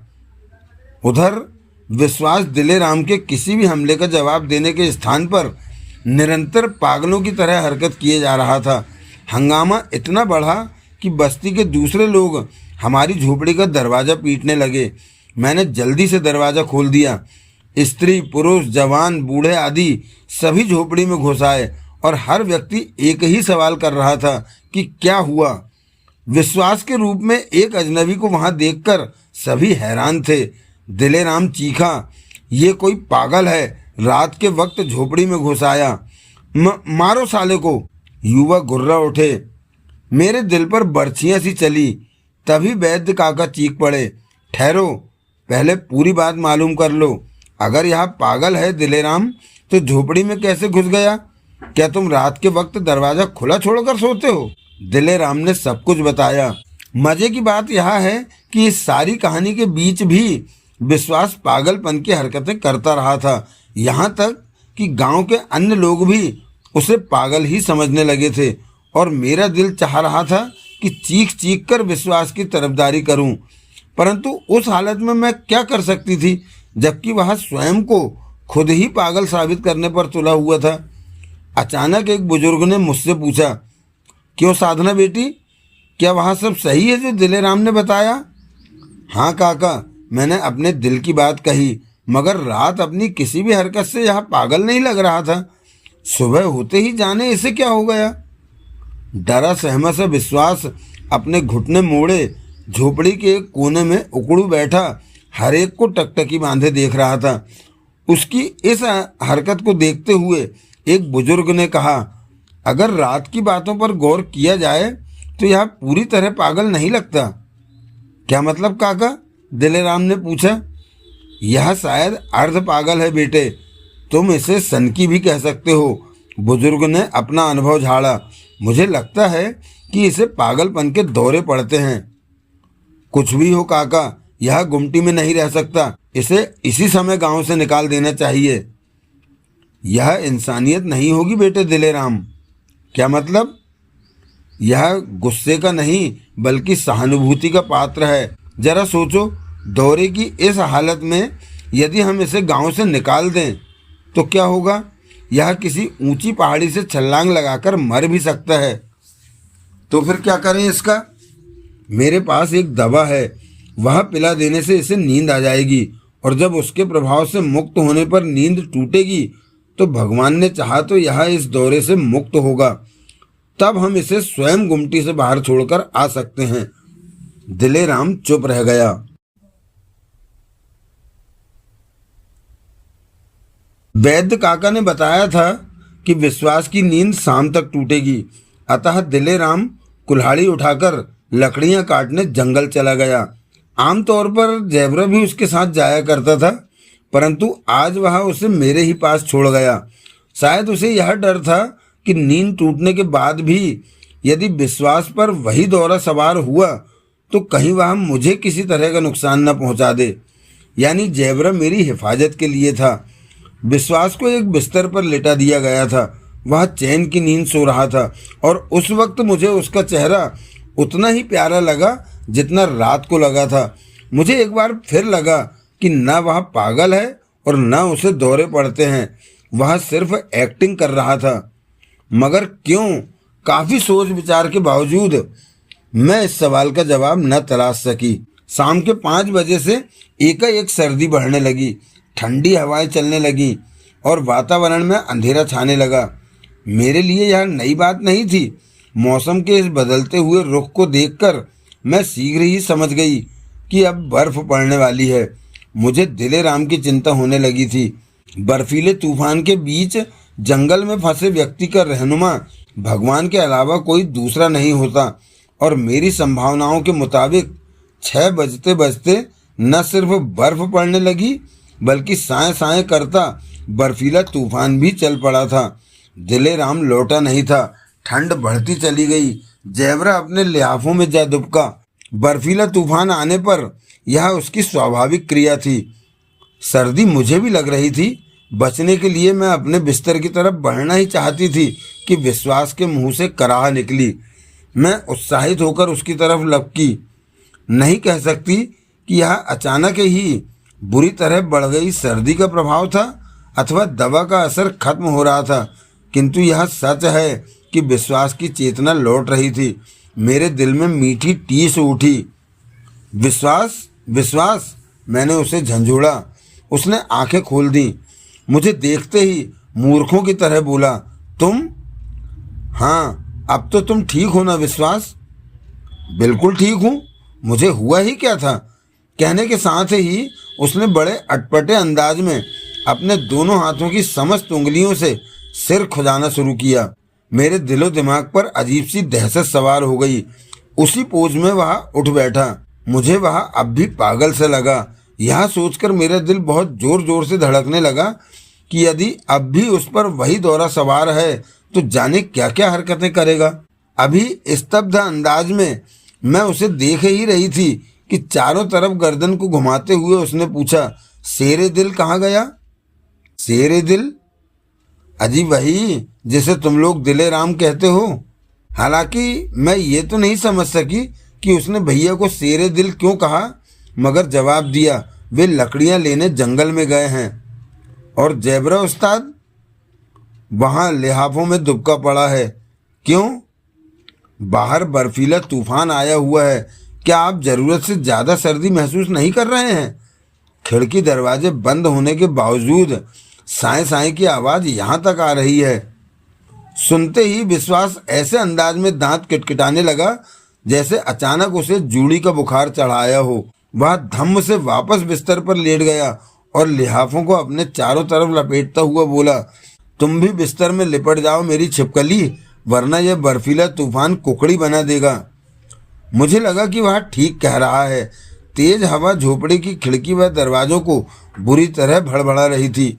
उधर विश्वास दिलेराम के किसी भी हमले का जवाब देने के स्थान पर निरंतर पागलों की तरह हरकत किए जा रहा था। हंगामा इतना बढ़ा कि बस्ती के दूसरे लोग हमारी झोपड़ी का दरवाज़ा पीटने लगे। मैंने जल्दी से दरवाज़ा खोल दिया। स्त्री, पुरुष, जवान, बूढ़े आदि सभी झोपड़ी में घुस आए, और हर व्यक्ति एक ही सवाल कर रहा था कि क्या हुआ। विश्वास के रूप में एक अजनबी को वहां देखकर सभी हैरान थे। दिलेराम चीखा, ये कोई पागल है, रात के वक्त झोपड़ी में घुस आया, मारो साले को। युवक गुर्रा उठे। मेरे दिल पर बर्छियां सी चली। तभी वैद्य काका चीख पड़े, ठहरो, पहले पूरी बात मालूम कर लो। अगर यह पागल है दिलेराम, तो झोपड़ी में कैसे घुस गया? क्या तुम रात के वक्त दरवाजा खुला छोड़कर सोते हो? दिलेराम ने सब कुछ बताया। मजे की बात यह है कि इस सारी कहानी के बीच भी विश्वास पागलपन की हरकतें करता रहा था, यहाँ तक कि गांव के अन्य लोग भी उसे पागल ही समझने लगे थे, और मेरा दिल चाह रहा था कि चीख चीख कर विश्वास की तरफदारी करूं, परंतु उस हालत में मैं क्या कर सकती थी, जबकि वह स्वयं को खुद ही पागल साबित करने पर तुला हुआ था। अचानक एक बुजुर्ग ने मुझसे पूछा, क्यों साधना बेटी, क्या वहाँ सब सही है जो दिलेराम ने बताया? हाँ काका, मैंने अपने दिल की बात कही, मगर रात अपनी किसी भी हरकत से यह पागल नहीं लग रहा था। सुबह होते ही जाने इसे क्या हो गया। डरा सहमा सा विश्वास अपने घुटने मोड़े झोपड़ी के एक कोने में उकड़ू बैठा हर एक को टकटकी बांधे देख रहा था। उसकी इस हरकत को देखते हुए एक बुजुर्ग ने कहा, अगर रात की बातों पर गौर किया जाए तो यह पूरी तरह पागल नहीं लगता। क्या मतलब काका? दिलेराम ने पूछा। यह शायद अर्ध पागल है बेटे, तुम इसे सनकी भी कह सकते हो। बुजुर्ग ने अपना अनुभव झाड़ा। मुझे लगता है कि इसे पागलपन के दौरे पड़ते हैं। कुछ भी हो काका, यह गुमटी में नहीं रह सकता। इसे इसी समय गांव से निकाल देना चाहिए। यह इंसानियत नहीं होगी बेटे दिलेराम। क्या मतलब? यह गुस्से का नहीं बल्कि सहानुभूति का पात्र है। जरा सोचो, दौरे की इस हालत में यदि हम इसे गांव से निकाल दें तो क्या होगा? यह किसी ऊंची पहाड़ी से छलांग लगाकर मर भी सकता है। तो फिर क्या करें इसका? मेरे पास एक दवा है, वह पिला देने से इसे नींद आ जाएगी, और जब उसके प्रभाव से मुक्त होने पर नींद टूटेगी तो भगवान ने चाहा तो यह इस दौरे से मुक्त होगा। तब हम इसे स्वयं गुमटी से बाहर छोड़कर आ सकते हैं। दिलेराम चुप रह गया। वैद्य काका ने बताया था कि विश्वास की नींद शाम तक टूटेगी, अतः दिलेराम कुल्हाड़ी उठाकर लकड़ियां काटने जंगल चला गया। आमतौर पर जैबरा भी उसके साथ जाया करता था, परंतु आज वह उसे मेरे ही पास छोड़ गया। शायद उसे यह डर था कि नींद टूटने के बाद भी यदि विश्वास पर वही दौरा सवार हुआ तो कहीं वह मुझे किसी तरह का नुकसान न पहुंचा दे। यानी जैबरा मेरी हिफाजत के लिए था। विश्वास को एक बिस्तर पर लेटा दिया गया था। वह चैन की नींद सो रहा था, और उस वक्त मुझे उसका चेहरा उतना ही प्यारा लगा जितना रात को लगा था। मुझे एक बार फिर लगा कि न वह पागल है और न उसे दौरे पड़ते हैं। वह सिर्फ एक्टिंग कर रहा था। मगर क्यों? काफ़ी सोच विचार के बावजूद मैं इस सवाल का जवाब न तलाश सकी। शाम के 5 बजे से एकाएक सर्दी बढ़ने लगी, ठंडी हवाएं चलने लगी और वातावरण में अंधेरा छाने लगा। मेरे लिए यह नई बात नहीं थी। मौसम के इस बदलते हुए रुख को देखकर मैं शीघ्र ही समझ गई कि अब बर्फ पड़ने वाली है। मुझे दिलेराम की चिंता होने लगी थी। बर्फीले तूफान के बीच जंगल में फंसे व्यक्ति का रहनुमा भगवान के अलावा कोई दूसरा नहीं होता, और मेरी संभावनाओं के मुताबिक 6 बजते बजते न सिर्फ बर्फ पड़ने लगी बल्कि साए साए करता बर्फीला तूफान भी चल पड़ा था। दिलेराम लौटा नहीं था। ठंड बढ़ती चली गई। जैबरा अपने लिहाफों में जा दुबका। बर्फीला तूफान आने पर यह उसकी स्वाभाविक क्रिया थी। सर्दी मुझे भी लग रही थी। बचने के लिए मैं अपने बिस्तर की तरफ बढ़ना ही चाहती थी कि विश्वास के मुंह से कराह निकली। मैं उत्साहित होकर उसकी तरफ लपकी। नहीं कह सकती कि यह अचानक ही बुरी तरह बढ़ गई सर्दी का प्रभाव था अथवा दवा का असर खत्म हो रहा था, किंतु यह सच है कि विश्वास की चेतना लौट रही थी। मेरे दिल में मीठी टीस उठी। विश्वास, विश्वास, मैंने उसे झंझोड़ा। उसने आंखें खोल दी। मुझे देखते ही मूर्खों की तरह बोला, तुम? हाँ, अब तो तुम ठीक हो ना विश्वास? बिल्कुल ठीक हूँ। मुझे हुआ ही क्या था? कहने के साथ ही उसने बड़े अटपटे अंदाज में अपने दोनों हाथों की समस्त उंगलियों से सिर खुजाना शुरू किया। मेरे दिलो दिमाग पर अजीब सी दहशत सवार हो गई। उसी पोज में वह उठ बैठा। मुझे वह अब भी पागल से लगा। यह सोचकर मेरा दिल बहुत जोर जोर से धड़कने लगा कि यदि अब भी उस पर वही दौरा सवार है तो जाने क्या क्या हरकतें करेगा। अभी स्तब्ध अंदाज में मैं उसे देख ही रही थी कि चारों तरफ गर्दन को घुमाते हुए उसने पूछा, शेरे दिल कहाँ गया? शेरे दिल? अजी वही जिसे तुम लोग दिलेराम कहते हो। हालांकि मैं ये तो नहीं समझ सकी कि उसने भैया को शेरे दिल क्यों कहा, मगर जवाब दिया, वे लकड़ियां लेने जंगल में गए हैं। और जैबरा उस्ताद? वहाँ लिहाफों में दुबका पड़ा है। क्यों? बाहर बर्फीला तूफान आया हुआ है, क्या आप जरूरत से ज्यादा सर्दी महसूस नहीं कर रहे हैं? खिड़की दरवाजे बंद होने के बावजूद साए साए की आवाज यहाँ तक आ रही है। सुनते ही विश्वास ऐसे अंदाज में दांत किटकिटाने लगा जैसे अचानक उसे जूड़ी का बुखार चढ़ाया हो। वह धम्म से वापस बिस्तर पर लेट गया और लिहाफों को अपने चारों तरफ लपेटता हुआ बोला, तुम भी बिस्तर में लिपट जाओ मेरी छिपकली, वरना यह बर्फीला तूफान कुकड़ी बना देगा। मुझे लगा कि वह ठीक कह रहा है। तेज हवा झोपड़ी की खिड़की व दरवाजों को बुरी तरह भड़बड़ा रही थी।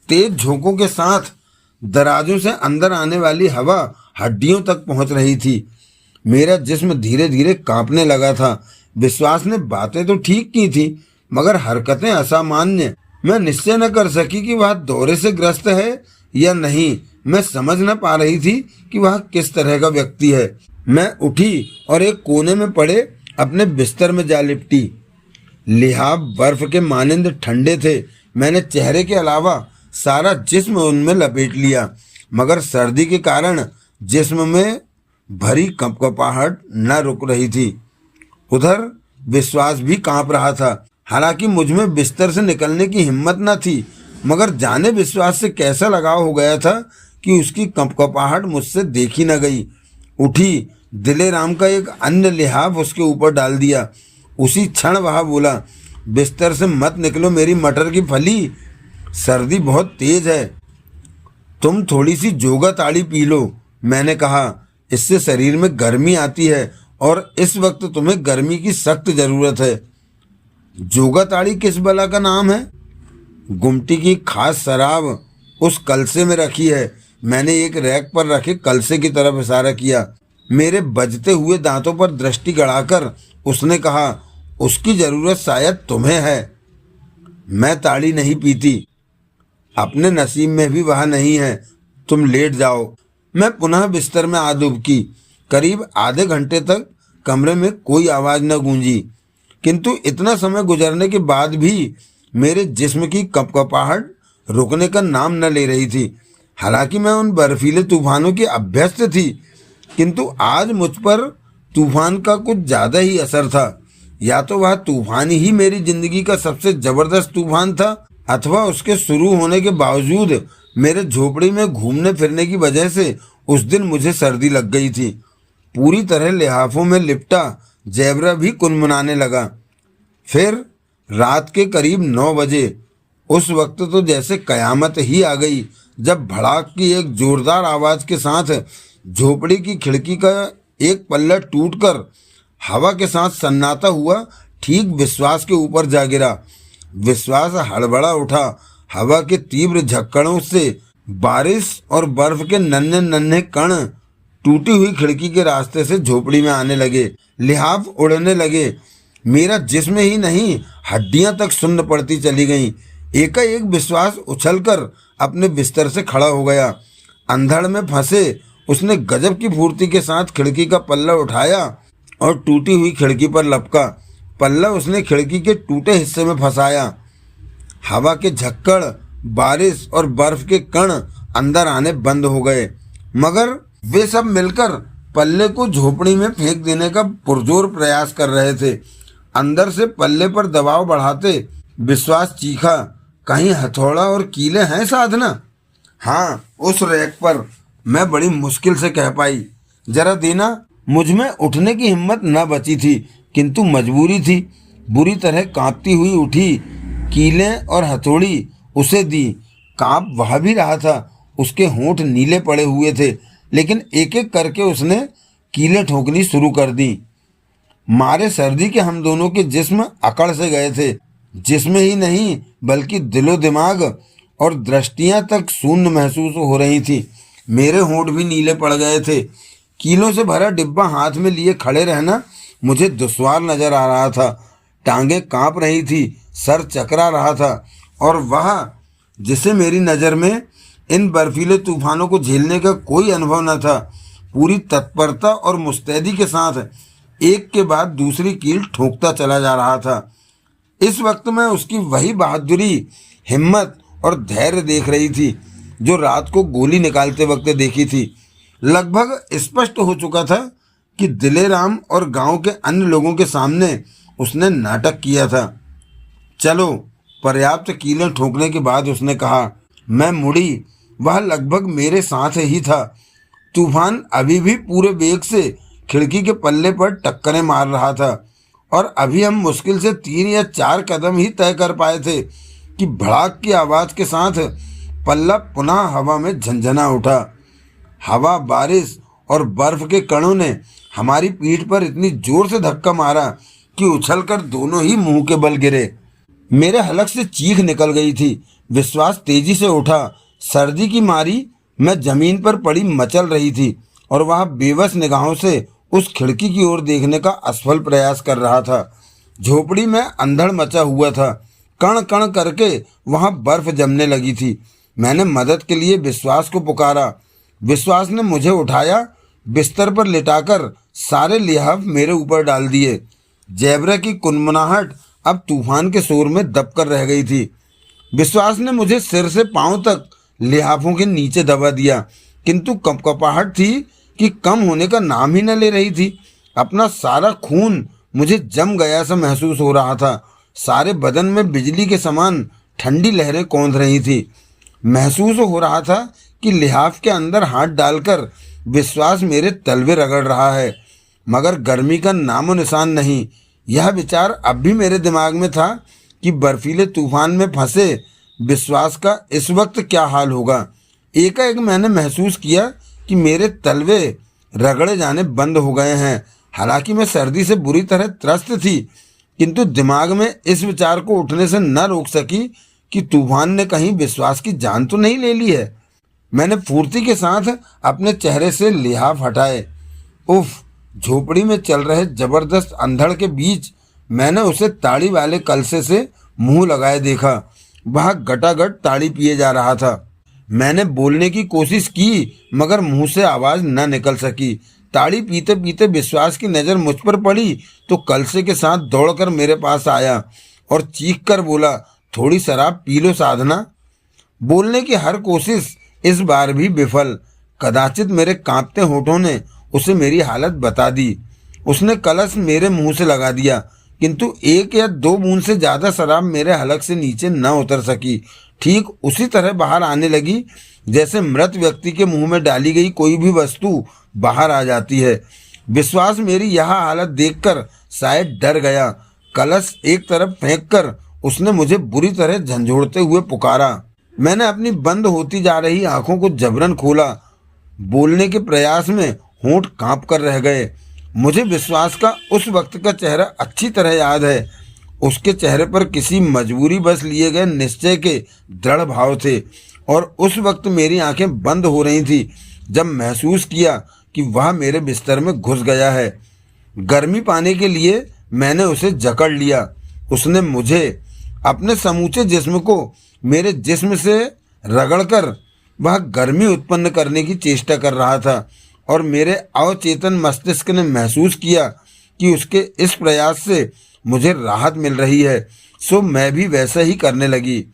तेज झोंकों के साथ दराजों से अंदर आने वाली हवा हड्डियों तक पहुंच रही थी। मेरा जिस्म धीरे धीरे कांपने लगा था। विश्वास ने बातें तो ठीक की थी, मगर हरकतें असामान्य। मैं निश्चय न कर सकी कि वह दौरे से ग्रस्त है या नहीं। मैं समझ न पा रही थी कि वह किस तरह का व्यक्ति है। मैं उठी और एक कोने में पड़े अपने बिस्तर में जा लिपटी। लिहाफ बर्फ के मानिंद ठंडे थे। मैंने चेहरे के अलावा सारा जिस्म उनमें लपेट लिया, मगर सर्दी के कारण जिस्म में भरी कंपकपाहट न रुक रही थी। उधर विश्वास भी कांप रहा था। हालांकि मुझमें बिस्तर से निकलने की हिम्मत न थी, मगर जाने विश्वास से कैसा लगाव हो गया था कि उसकी कंपकपाहट मुझसे देखी न गई। उठी, दिलेराम का एक अन्य लिहाफ उसके ऊपर डाल दिया। उसी क्षण वह बोला, बिस्तर से मत निकलो मेरी मटर की फली, सर्दी बहुत तेज है, तुम थोड़ी सी जोगा ताड़ी पी लो। मैंने कहा, इससे शरीर में गर्मी आती है और इस वक्त तुम्हें गर्मी की सख्त जरूरत है। जोगा ताड़ी किस बला का नाम है? गुमटी की खास शराब उस कलसे में रखी है। मैंने एक रैक पर रखे कलसे की तरफ इशारा किया। मेरे बजते हुए दांतों पर दृष्टि गड़ाकर उसने कहा, उसकी जरूरत शायद तुम्हें है। मैं ताड़ी नहीं पीती, अपने नसीब में भी वह नहीं है। तुम लेट जाओ। मैं पुनः बिस्तर में आ दुबकी। करीब आधे घंटे तक कमरे में कोई आवाज न गूंजी, किंतु इतना समय गुजरने के बाद भी मेरे जिस्म की कंपकपाहट रुकने का नाम न ले रही थी। हालांकि मैं उन बर्फीले तूफानों की अभ्यस्त थी, किंतु आज मुझ पर तूफान का कुछ ज्यादा ही असर था। या तो वह तूफान ही मेरी जिंदगी का सबसे जबरदस्त तूफान था, अथवा उसके शुरू होने के बावजूद मेरे झोपड़ी में घूमने फिरने की वजह से उस दिन मुझे सर्दी लग गई थी। पूरी तरह लिहाफों में लिपटा जैबरा भी कुनमुनाने लगा। फिर रात के करीब 9 बजे, उस वक्त तो जैसे कयामत ही आ गई, जब भड़ाक की एक जोरदार आवाज के साथ झोपड़ी की खिड़की का एक पल्ला टूटकर हवा के साथ सन्नाटा हुआ ठीक विश्वास के ऊपर जा गिरा। विश्वास हड़बड़ा उठा। हवा के तीव्र झक्कड़ों से बारिश और बर्फ के नन्हे नन्हे कण टूटी हुई खिड़की के रास्ते से झोपड़ी में आने लगे। लिहाफ उड़ने लगे। मेरा जिस्म ही नहीं, हड्डियां तक सुन्न पड़ती चली गईं। एकाएक विश्वास उछलकर अपने बिस्तर से खड़ा हो गया। अंधड़ में फंसे उसने गजब की फुर्ती के साथ खिड़की का पल्ला उठाया और टूटी हुई खिड़की पर लपका। पल्ला उसने खिड़की के टूटे हिस्से में फंसाया। हवा के झक्कड़, बारिश और बर्फ के कण अंदर आने बंद हो गए, मगर वे सब मिलकर पल्ले को झोपड़ी में फेंक देने का पुरजोर प्रयास कर रहे थे। अंदर से पल्ले पर दबाव बढ़ाते विश्वास चीखा, कहीं हथौड़ा और कीले हैं साधना? हाँ, उस रैक पर। मैं बड़ी मुश्किल से कह पाई, जरा देना। मुझ में उठने की हिम्मत न बची थी, किंतु मजबूरी थी। बुरी तरह कांपती हुई उठी, कीले और हथौड़ी उसे दी। कांप वह भी रहा था। उसके होंठ नीले पड़े हुए थे, लेकिन एक एक करके उसने कीले ठोकनी शुरू कर दी। मारे सर्दी के हम दोनों के जिस्म अकड़ से गए थे। जिस्म ही नहीं, बल्कि दिलो दिमाग और दृष्टियां तक शून्य महसूस हो रही थी। मेरे होंठ भी नीले पड़ गए थे। कीलों से भरा डिब्बा हाथ में लिए खड़े रहना मुझे दुश्वार नजर आ रहा था। टांगें कांप रही थी, सर चकरा रहा था, और वह जिसे मेरी नज़र में इन बर्फीले तूफानों को झेलने का कोई अनुभव न था, पूरी तत्परता और मुस्तैदी के साथ एक के बाद दूसरी कील ठोकता चला जा रहा था। इस वक्त मैं उसकी वही बहादुरी, हिम्मत और धैर्य देख रही थी जो रात को गोली निकालते वक्त देखी थी। लगभग स्पष्ट हो चुका था कि दिलेराम और गांव के अन्य लोगों के सामने उसने नाटक किया था। चलो, पर्याप्त कीलें ठोकने के बाद उसने कहा। मैं मुड़ी, वह लगभग मेरे साथ ही था। तूफान अभी भी पूरे वेग से खिड़की के पल्ले पर टक्करें मार रहा था और अभी हम मुश्किल से 3 या 4 कदम ही तय कर पाए थे कि भड़ाक की आवाज के साथ पल्ला पुनः हवा में झंझना उठा। हवा, बारिश और बर्फ के कणों ने हमारी पीठ पर इतनी जोर से धक्का मारा कि उछलकर दोनों ही मुंह के बल गिरे। मेरे हलक से चीख निकल गई थी। विश्वास तेजी से उठा। सर्दी की मारी मैं जमीन पर पड़ी मचल रही थी और वह बेबस निगाहों से उस खिड़की की ओर देखने का असफल प्रयास कर रहा था। झोपड़ी में अंधड़ मचा हुआ था। कण कण करके वहां बर्फ जमने लगी थी। मैंने मदद के लिए विश्वास को पुकारा। विश्वास ने मुझे उठाया, बिस्तर पर लिटाकर सारे लिहाफ मेरे ऊपर डाल दिए। जैबरा की कुनमुनाहट अब तूफान के शोर में दबकर रह गई थी। विश्वास ने मुझे सिर से पांव तक लिहाफों के नीचे दबा दिया, किंतु कपकपाहट थी कि कम होने का नाम ही न ले रही थी। अपना सारा खून मुझे जम गया सा महसूस हो रहा था। सारे बदन में बिजली के समान ठंडी लहरें कौंध रही थी। महसूस हो रहा था कि लिहाफ के अंदर हाथ डालकर विश्वास मेरे तलवे रगड़ रहा है, मगर गर्मी का नामो निशान नहीं। यह विचार अब भी मेरे दिमाग में था कि बर्फीले तूफान में फंसे विश्वास का इस वक्त क्या हाल होगा। एकाएक मैंने महसूस किया कि मेरे तलवे रगड़े जाने बंद हो गए हैं। हालांकि मैं सर्दी से बुरी तरह त्रस्त थी, किंतु दिमाग में इस विचार को उठने से न रोक सकी कि तूफान ने कहीं विश्वास की जान तो नहीं ले ली है। मैंने फुर्ती के साथ अपने चेहरे से लिहाफ हटाए। उफ! झोपड़ी में चल रहे जबरदस्त अंधड़ के बीच मैंने उसे ताड़ी वाले कलसे से मुंह लगाए देखा। वह गटागट ताड़ी पिए जा रहा था। मैंने बोलने की कोशिश की, मगर मुंह से आवाज न निकल सकी। ताड़ी पीते पीते विश्वास की नज़र मुझ पर पड़ी तो कलसे के साथ दौड़कर मेरे पास आया और चीख कर बोला, थोड़ी शराब पी लो साधना। बोलने की हर कोशिश इस बार भी विफल। कदाचित मेरे कांपते होठों ने उसे मेरी हालत बता दी। उसने कलश मेरे मुंह से लगा दिया, किंतु 1 या 2 बूंद से ज़्यादा शराब मेरे हलक से नीचे न उतर सकी। ठीक उसी तरह बाहर आने लगी जैसे मृत व्यक्ति के मुंह में डाली गई कोई भी वस्तु बाहर आ जाती है। विश्वास मेरी यह हालत देखकर शायद डर गया। कलश एक तरफ फेंककर उसने मुझे बुरी तरह झंझोड़ते हुए पुकारा। मैंने अपनी बंद होती जा रही आंखों को जबरन खोला। बोलने के प्रयास में होंठ कांप कर रह गए। मुझे विश्वास का उस वक्त का चेहरा अच्छी तरह याद है। उसके चेहरे पर किसी मजबूरी बस लिए गए निश्चय के दृढ़ भाव थे और उस वक्त मेरी आंखें बंद हो रही थी जब महसूस किया कि वह मेरे बिस्तर में घुस गया है। गर्मी पाने के लिए मैंने उसे जकड़ लिया। उसने मुझे अपने समूचे जिस्म को मेरे जिस्म से रगड़कर वह गर्मी उत्पन्न करने की चेष्टा कर रहा था और मेरे अवचेतन मस्तिष्क ने महसूस किया कि उसके इस प्रयास से मुझे राहत मिल रही है, सो मैं भी वैसा ही करने लगी।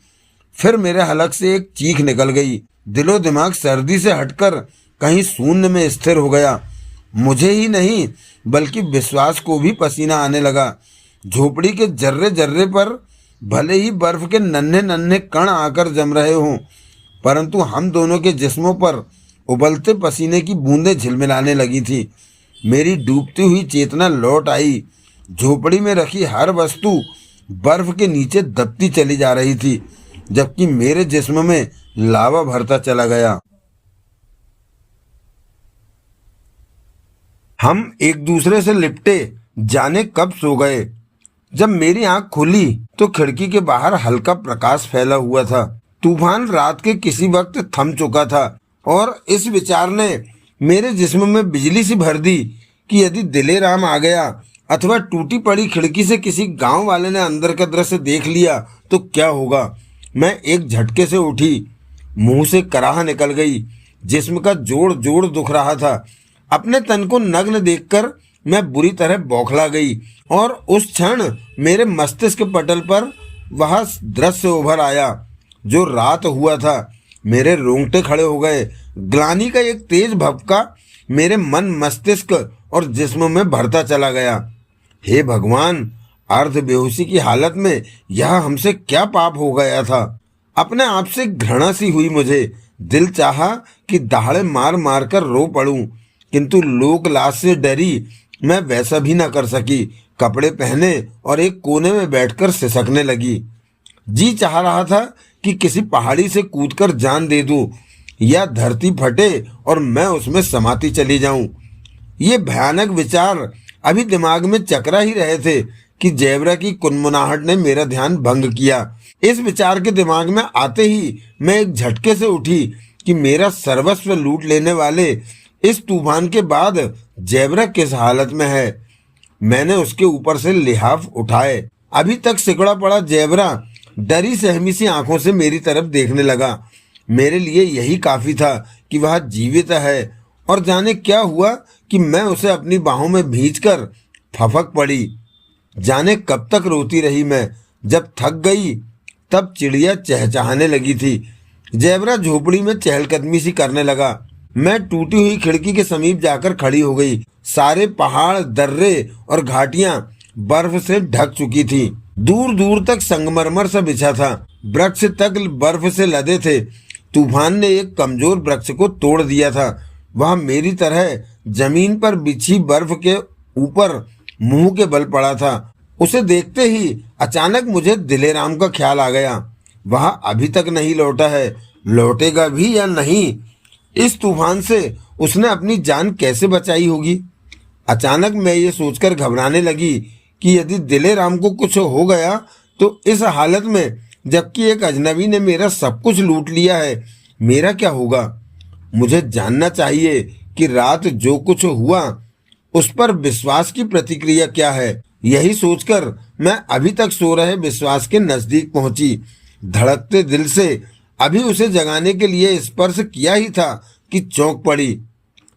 फिर मेरे हलक से एक चीख निकल गई। दिलो दिमाग सर्दी से हटकर कहीं शून्य में स्थिर हो गया। मुझे ही नहीं बल्कि विश्वास को भी पसीना आने लगा। झोपड़ी के जर्रे जर्रे पर भले ही बर्फ के नन्हे नन्हे कण आकर जम रहे हों, परंतु हम दोनों के जिस्मों पर उबलते पसीने की बूंदें झिलमिलाने लगी थी। मेरी डूबती हुई चेतना लौट आई। झोपड़ी में रखी हर वस्तु बर्फ के नीचे दबती चली जा रही थी, जबकि मेरे जिस्म में लावा भरता चला गया। हम एक दूसरे से लिपटे जाने कब सो गए। जब मेरी आंख खुली तो खिड़की के बाहर हल्का प्रकाश फैला हुआ था। तूफान रात के किसी वक्त थम चुका था और इस विचार ने मेरे जिस्म में बिजली सी भर दी कि यदि दिलेराम आ गया अथवा टूटी पड़ी खिड़की से किसी गांव वाले ने अंदर का दृश्य देख लिया तो क्या होगा। मैं एक झटके से उठी। मुंह से कराह निकल गई। जिस्म का जोड़ जोड़ दुख रहा था। अपने तन को नग्न देखकर मैं बुरी तरह बौखला गई और उस क्षण मेरे मस्तिष्क पटल पर वह दृश्य उभर आया जो रात हुआ था। मेरे रोंगटे खड़े हो गए। ग्लानि का एक तेज भपका मेरे मन मस्तिष्क और जिस्म में भरता चला गया। हे भगवान, अर्ध बेहोशी की हालत में यह हमसे क्या पाप हो गया था। अपने आप से घृणा सी हुई मुझे। दिल चाहा कि दहाड़े मार मार कर रो पड़ूं, किंतु लोक लाज से डरी मैं वैसा भी न कर सकी। कपड़े पहने और एक कोने में बैठकर सिसकने लगी। जी चाह रहा था कि किसी पहाड़ी से कूदकर जान दे दूं या धरती फटे और मैं उसमें समाती चली जाऊं। ये भयानक विचार अभी दिमाग में चकरा ही रहे थे कि जेबरा की कुनमुनाहट ने मेरा ध्यान भंग किया। इस विचार के दिमाग में आते ही मैं एक झटके से उठी कि मेरा सर्वस्व लूट लेने वाले इस तूफान के बाद जेबरा किस हालत में है। मैंने उसके ऊपर से लिहाफ उठाए। अभी तक सिकुड़ा पड़ा जेबरा डरी सहमी सी आंखों से मेरी तरफ देखने लगा। मेरे लिए यही काफी था कि वह जीवित है, और जाने क्या हुआ कि मैं उसे अपनी बाहों में भींचकर फफक पड़ी। जाने कब तक रोती रही मैं। जब थक गई तब चिड़िया चहचहाने लगी थी। जेबरा झोपड़ी में चहलकदमी सी करने लगा। मैं टूटी हुई खिड़की के समीप जाकर खड़ी हो गई। सारे पहाड़, दर्रे और घाटियां बर्फ से ढक चुकी थी। दूर दूर तक संगमरमर सा बिछा था। वृक्ष तक बर्फ से लदे थे। तूफान ने एक कमजोर वृक्ष को तोड़ दिया था। वह मेरी तरह जमीन पर बिछी बर्फ के ऊपर मुंह के बल पड़ा था। उसे देखते ही अचानक मुझे दिलेराम का ख्याल आ गया। वह अभी तक नहीं लौटा है, लौटेगा भी या नहीं। इस तूफान से उसने अपनी जान कैसे बचाई होगी। अचानक मैं ये सोचकर घबराने लगी कि यदि दिलेराम को कुछ हो गया तो इस हालत में, जबकि एक अजनबी ने मेरा सब कुछ लूट लिया है, मेरा क्या होगा। मुझे जानना चाहिए कि रात जो कुछ हुआ उस पर विश्वास की प्रतिक्रिया क्या है। यही सोचकर मैं अभी तक सो रहे विश्वास के नजदीक पहुंची। धड़कते दिल से अभी उसे जगाने के लिए स्पर्श किया ही था कि चौंक पड़ी।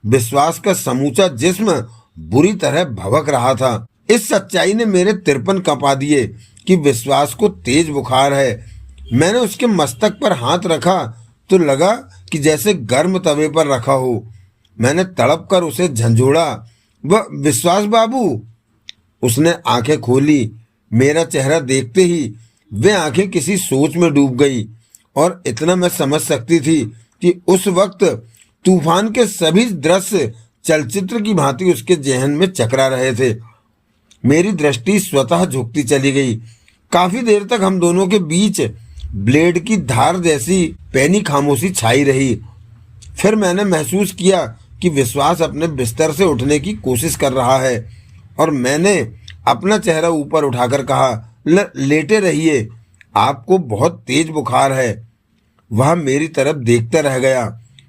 विश्वास का समूचा जिस्म बुरी तरह भवक रहा था। इस सच्चाई ने मेरे तिरपन कंपा दिए कि विश्वास को तेज बुखार है। मैंने उसके मस्तक पर हाथ रखा तो लगा कि जैसे गर्म तवे पर रखा हो। मैंने तड़प कर उसे झंझोड़ा, वह विश्वास बाबू। उसने आंखें खोली। मेरा चेहरा देखते ही वे आंखें किसी सोच में डूब गई, और इतना मैं समझ सकती थी कि उस वक्त तूफान के सभी दृश्य चलचित्र की भांति उसके जहन में चकरा रहे थे। मेरी दृष्टि स्वतः झुकती चली गई। काफी देर तक हम दोनों के बीच ब्लेड की धार जैसी पैनी खामोशी छाई रही। फिर मैंने महसूस किया कि विश्वास अपने बिस्तर से उठने की कोशिश कर रहा है, और मैंने अपना चेहरा ऊपर उठाकर कहा, लेटे रहिए, आपको बहुत तेज बुखार है। वह मेरी तरफ देखता रह गया।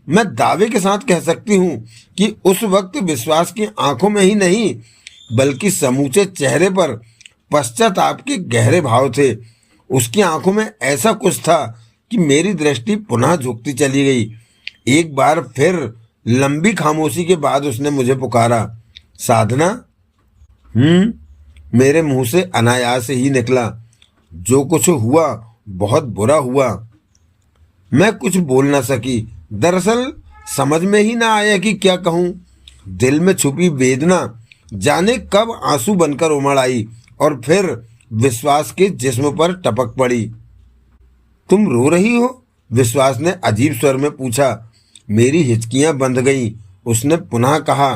मैं दावे के साथ कह सकती हूँ कि उस वक्त विश्वास की आंखों में ही नहीं बल्कि समूचे चेहरे पर पश्चाताप के गहरे भाव थे। उसकी आंखों में ऐसा कुछ था कि मेरी दृष्टि पुनः झुकती चली गई। एक बार फिर लंबी खामोशी के बाद उसने मुझे पुकारा, साधना। मेरे मुंह से अनायास ही निकला, जो कुछ हुआ बहुत बुरा हुआ। मैं कुछ बोल ना सकी। दरअसल समझ में ही ना आया कि क्या कहूँ। दिल में छुपी वेदना जाने कब आंसू बनकर उमड़ आई और फिर विश्वास के जिस्म पर टपक पड़ी। तुम रो रही हो? विश्वास ने अजीब स्वर में पूछा। मेरी हिचकियां बंध गईं। उसने पुनः कहा,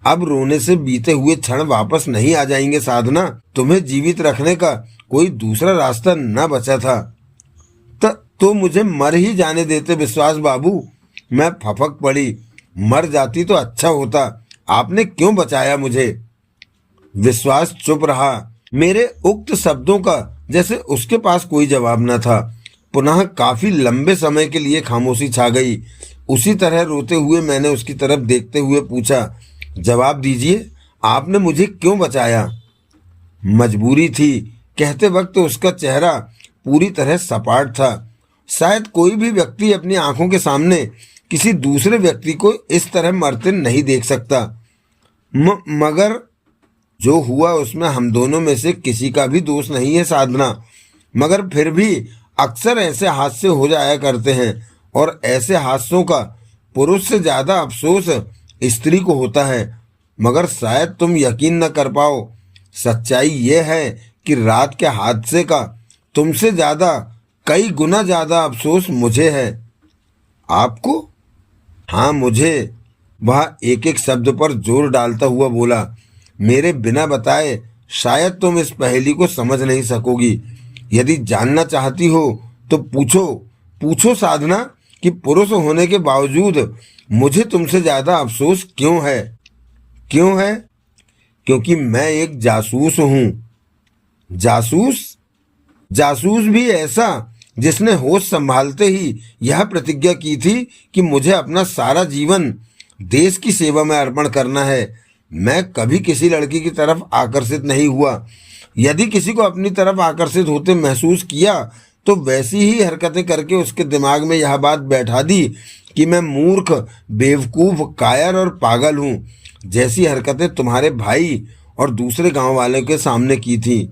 अब रोने से बीते हुए क्षण वापस नहीं आ जाएंगे साधना। तुम्हें जीवित रखने का कोई दूसरा रास्ता न बचा था। तो मुझे मर ही जाने देते विश्वास बाबू। मैं फपक पड़ी। मर जाती तो अच्छा होता। आपने क्यों बचाया मुझे? विश्वास चुप रहा। मेरे उक्त शब्दों का जैसे उसके पास कोई जवाब न था। पुनः काफी लंबे समय के लिए खामोशी छा गई। उसी तरह रोते हुए मैंने उसकी तरफ देखते हुए पूछा, जवाब दीजिए, आपने मुझे क्यों बचाया? मजबूरी थी। कहते वक्त उसका चेहरा पूरी तरह सपाट था। शायद कोई भी व्यक्ति अपनी आंखों के सामने किसी दूसरे व्यक्ति को इस तरह मरते नहीं देख सकता। मगर जो हुआ उसमें हम दोनों में से किसी का भी दोष नहीं है साधना। मगर फिर भी अक्सर ऐसे हादसे हो जाया करते हैं, और ऐसे हादसों का पुरुष से ज्यादा अफसोस स्त्री को होता है। मगर शायद तुम यकीन न कर पाओ। सच्चाई ये है कि रात के हादसे का तुमसे ज्यादा, कई गुना ज्यादा अफसोस मुझे है। आपको? हाँ, मुझे। वह एक एक शब्द पर जोर डालता हुआ बोला। मेरे बिना बताए शायद तुम इस पहेली को समझ नहीं सकोगी। यदि जानना चाहती हो तो पूछो, पूछो साधना, कि पुरुष होने के बावजूद मुझे तुमसे ज्यादा अफसोस क्यों है? क्यों है? क्योंकि मैं एक जासूस हूं। जासूस? जासूस भी ऐसा जिसने होश संभालते ही यह प्रतिज्ञा की थी कि मुझे अपना सारा जीवन देश की सेवा में अर्पण करना है। मैं कभी किसी लड़की की तरफ आकर्षित नहीं हुआ। यदि किसी को अपनी तरफ आकर्षित होते महसूस किया तो वैसी ही हरकतें करके उसके दिमाग में यह बात बैठा दी कि मैं मूर्ख, बेवकूफ, कायर और पागल हूँ, जैसी हरकतें तुम्हारे भाई और दूसरे गांव वालों के सामने की थी।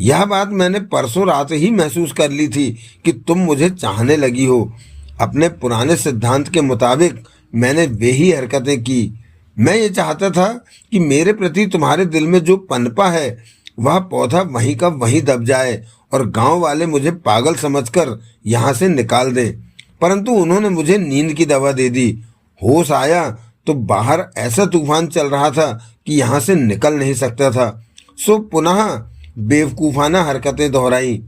यह बात मैंने परसों रात ही महसूस कर ली थी कि तुम मुझे चाहने लगी हो। अपने पुराने सिद्धांत के मुताबिक मैंने वे ही हरकतें की। मैं ये चाहता था कि मेरे प्रति तुम्हारे दिल में जो पनपा है वह पौधा वहीं का वहीं दब जाए और गांव वाले मुझे पागल समझकर यहाँ से निकाल दें। परंतु उन्होंने मुझे नींद की दवा दे दी। होश आया तो बाहर ऐसा तूफान चल रहा था कि यहाँ से निकल नहीं सकता था। सो पुनः बेवकूफाना हरकतें दोहराई,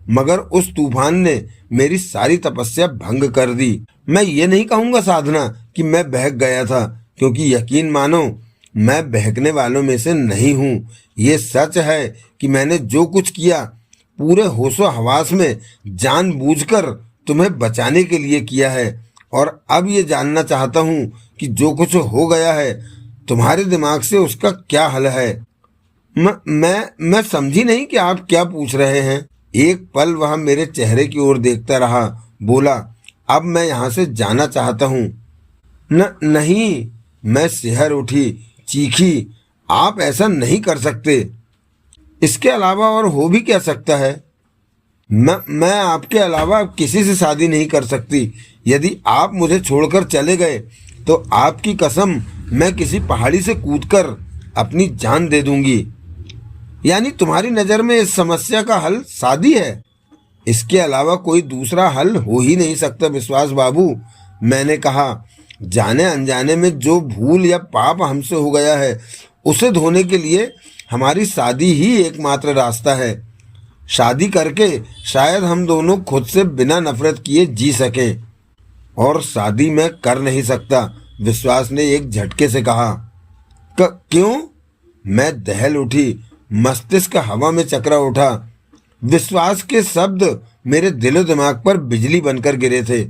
मगर उस तूफान ने मेरी सारी तपस्या भंग कर दी। मैं ये नहीं कहूँगा साधना कि मैं बहक गया था, क्योंकि यकीन मानो मैं बहकने वालों में से नहीं हूँ। ये सच है कि मैंने जो कुछ किया पूरे होशो हवास में जानबूझकर तुम्हें बचाने के लिए किया है। और अब ये जानना चाहता हूँ कि जो कुछ हो गया है तुम्हारे दिमाग से उसका क्या हल है? मैं समझी नहीं कि आप क्या पूछ रहे हैं। एक पल वह मेरे चेहरे की ओर देखता रहा, बोला, अब मैं यहाँ से जाना चाहता हूँ। नहीं, मैं सिहर उठी, चीखी, आप ऐसा नहीं कर सकते। इसके अलावा और हो भी क्या सकता है? मैं आपके अलावा किसी से शादी नहीं कर सकती। यदि आप मुझे छोड़कर चले गए तो आपकी कसम मैं किसी पहाड़ी से कूदकर अपनी जान दे दूंगी। यानी तुम्हारी नज़र में इस समस्या का हल शादी है? इसके अलावा कोई दूसरा हल हो ही नहीं सकता विश्वास बाबू, मैंने कहा। जाने अनजाने में जो भूल या पाप हमसे हो गया है उसे धोने के लिए हमारी शादी ही एकमात्र रास्ता है। शादी करके शायद हम दोनों खुद से बिना नफरत किए जी सकें। और शादी मैं कर नहीं सकता, विश्वास ने एक झटके से कहा। क्यों? मैं दहल उठी, मस्तिष्क हवा में चकरा उठा। विश्वास के शब्द मेरे दिलो दिमाग पर बिजली बनकर गिरे थे।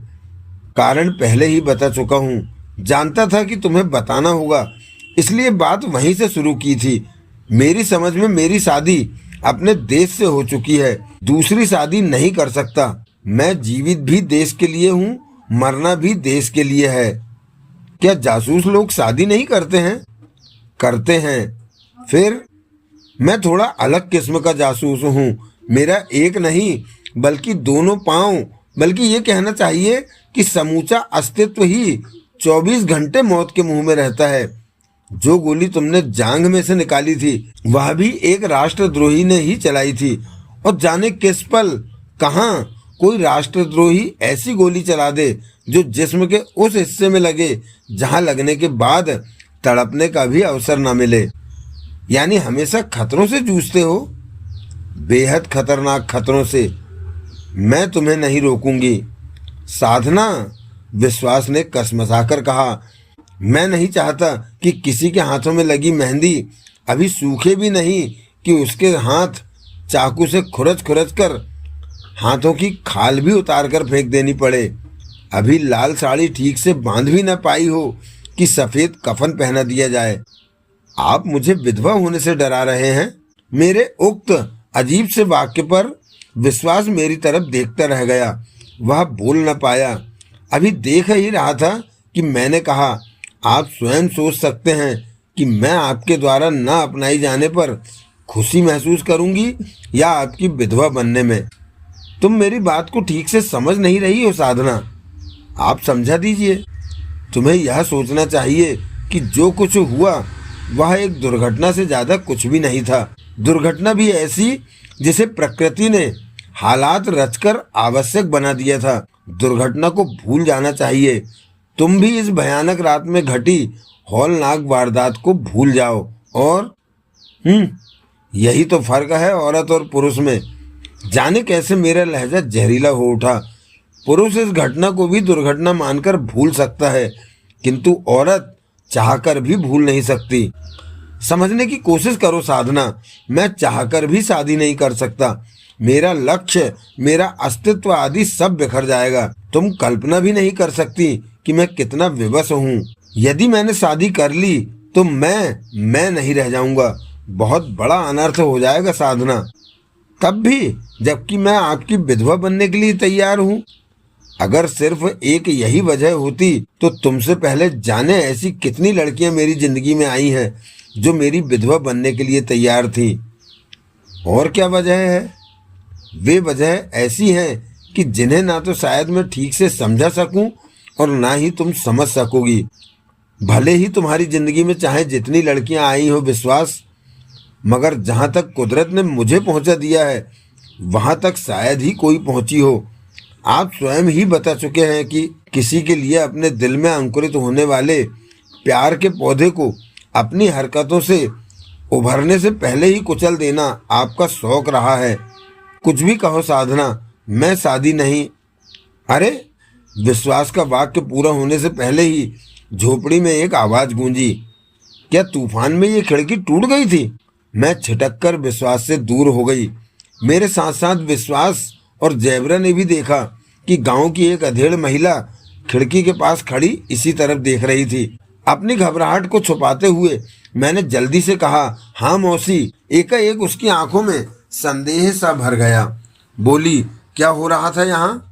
कारण पहले ही बता चुका हूँ। जानता था कि तुम्हें बताना होगा, इसलिए बात वहीं से शुरू की थी। मेरी समझ में मेरी शादी अपने देश से हो चुकी है, दूसरी शादी नहीं कर सकता। मैं जीवित भी देश के लिए हूँ, मरना भी देश के लिए है। क्या जासूस लोग शादी नहीं करते हैं? करते हैं। फिर? मैं थोड़ा अलग किस्म का जासूस हूँ। मेरा एक नहीं बल्कि दोनों पांव, बल्कि ये कहना चाहिए कि समूचा अस्तित्व ही 24 घंटे मौत के मुंह में रहता है। जो गोली तुमने जांग में से निकाली थी वह भी एक राष्ट्रद्रोही ने ही चलाई थी। और जाने किस पल कहाँ कोई राष्ट्रद्रोही ऐसी गोली चला दे जो जिस्म के उस हिस्से में लगे जहां लगने के बाद तड़पने का भी अवसर न मिले। यानी हमेशा खतरों से जूझते हो, बेहद खतरनाक खतरों से। मैं तुम्हें नहीं रोकूंगी साधना, विश्वास ने कसमसाकर कहा। मैं नहीं चाहता कि किसी के हाथों में लगी मेहंदी अभी सूखे भी नहीं कि उसके हाथ चाकू से खुरच खुरच कर हाथों की खाल भी उतार कर फेंक देनी पड़े। अभी लाल साड़ी ठीक से बांध भी न पाई हो कि सफ़ेद कफन पहना दिया जाए। आप मुझे विधवा होने से डरा रहे हैं? मेरे उक्त अजीब से वाक्य पर विश्वास मेरी तरफ देखता रह गया। वह बोल न पाया। अभी देख ही रहा था कि मैंने कहा, आप स्वयं सोच सकते हैं कि मैं आपके द्वारा न अपनाई जाने पर खुशी महसूस करूंगी या आपकी विधवा बनने में। तुम मेरी बात को ठीक से समझ नहीं रही हो साधना, आप समझा दीजिए। तुम्हें यह सोचना चाहिए कि जो कुछ हुआ वह एक दुर्घटना से ज्यादा कुछ भी नहीं था। दुर्घटना भी ऐसी जिसे प्रकृति ने हालात रचकर आवश्यक बना दिया था। दुर्घटना को भूल जाना चाहिए। तुम भी इस भयानक रात में घटी हौलनाक वारदात को भूल जाओ। और यही तो फर्क है औरत और पुरुष में। जाने कैसे मेरा लहजा जहरीला हो उठा। पुरुष इस घटना को भी दुर्घटना मानकर भूल सकता है, किंतु औरत चाहकर भी भूल नहीं सकती। समझने की कोशिश करो साधना, मैं चाहकर भी शादी नहीं कर सकता। मेरा लक्ष्य, मेरा अस्तित्व आदि सब बिखर जाएगा। तुम कल्पना भी नहीं कर सकती कि मैं कितना विवश हूँ। यदि मैंने शादी कर ली तो मैं नहीं रह जाऊंगा। बहुत बड़ा अनर्थ हो जाएगा साधना, तब भी जबकि मैं आपकी विधवा बनने के लिए तैयार हूँ। अगर सिर्फ एक यही वजह होती तो तुमसे पहले जाने ऐसी कितनी लड़कियां मेरी जिंदगी में आई हैं जो मेरी विधवा बनने के लिए तैयार थी। और क्या वजह है? वे वजह ऐसी हैं कि जिन्हें ना तो शायद मैं ठीक से समझा सकूं और ना ही तुम समझ सकोगी। भले ही तुम्हारी जिंदगी में चाहे जितनी लड़कियां आई हो विश्वास, मगर जहां तक कुदरत ने मुझे पहुंचा दिया है वहां तक शायद ही कोई पहुंची हो। आप स्वयं ही बता चुके हैं कि किसी के लिए अपने दिल में अंकुरित होने वाले प्यार के पौधे को अपनी हरकतों से उभरने से पहले ही कुचल देना आपका शौक रहा है। कुछ भी कहो साधना, मैं शादी नहीं। अरे, विश्वास का वाक्य पूरा होने से पहले ही झोपड़ी में एक आवाज गूंजी। क्या तूफान में ये खिड़की टूट गई थी? मैं छिटक कर विश्वास से दूर हो गई। मेरे साथ साथ विश्वास और जैबरा ने भी देखा कि गांव की एक अधेड़ महिला खिड़की के पास खड़ी इसी तरफ देख रही थी। अपनी घबराहट को छुपाते हुए मैंने जल्दी से कहा, हाँ मौसी। एकाएक उसकी आंखों में संदेह सा भर गया। बोली, क्या हो रहा था यहाँ?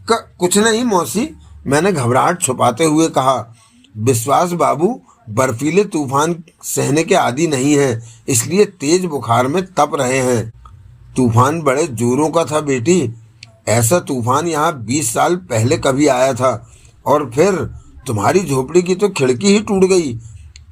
कुछ नहीं मौसी, मैंने घबराहट छुपाते हुए कहा। विश्वास बाबू बर्फीले तूफान सहने के आदी नहीं है, इसलिए तेज बुखार में तप रहे हैं। तूफान बड़े जोरों का था बेटी। ऐसा तूफान यहाँ 20 साल पहले कभी आया था और फिर तुम्हारी झोपड़ी की तो खिड़की ही टूट गई।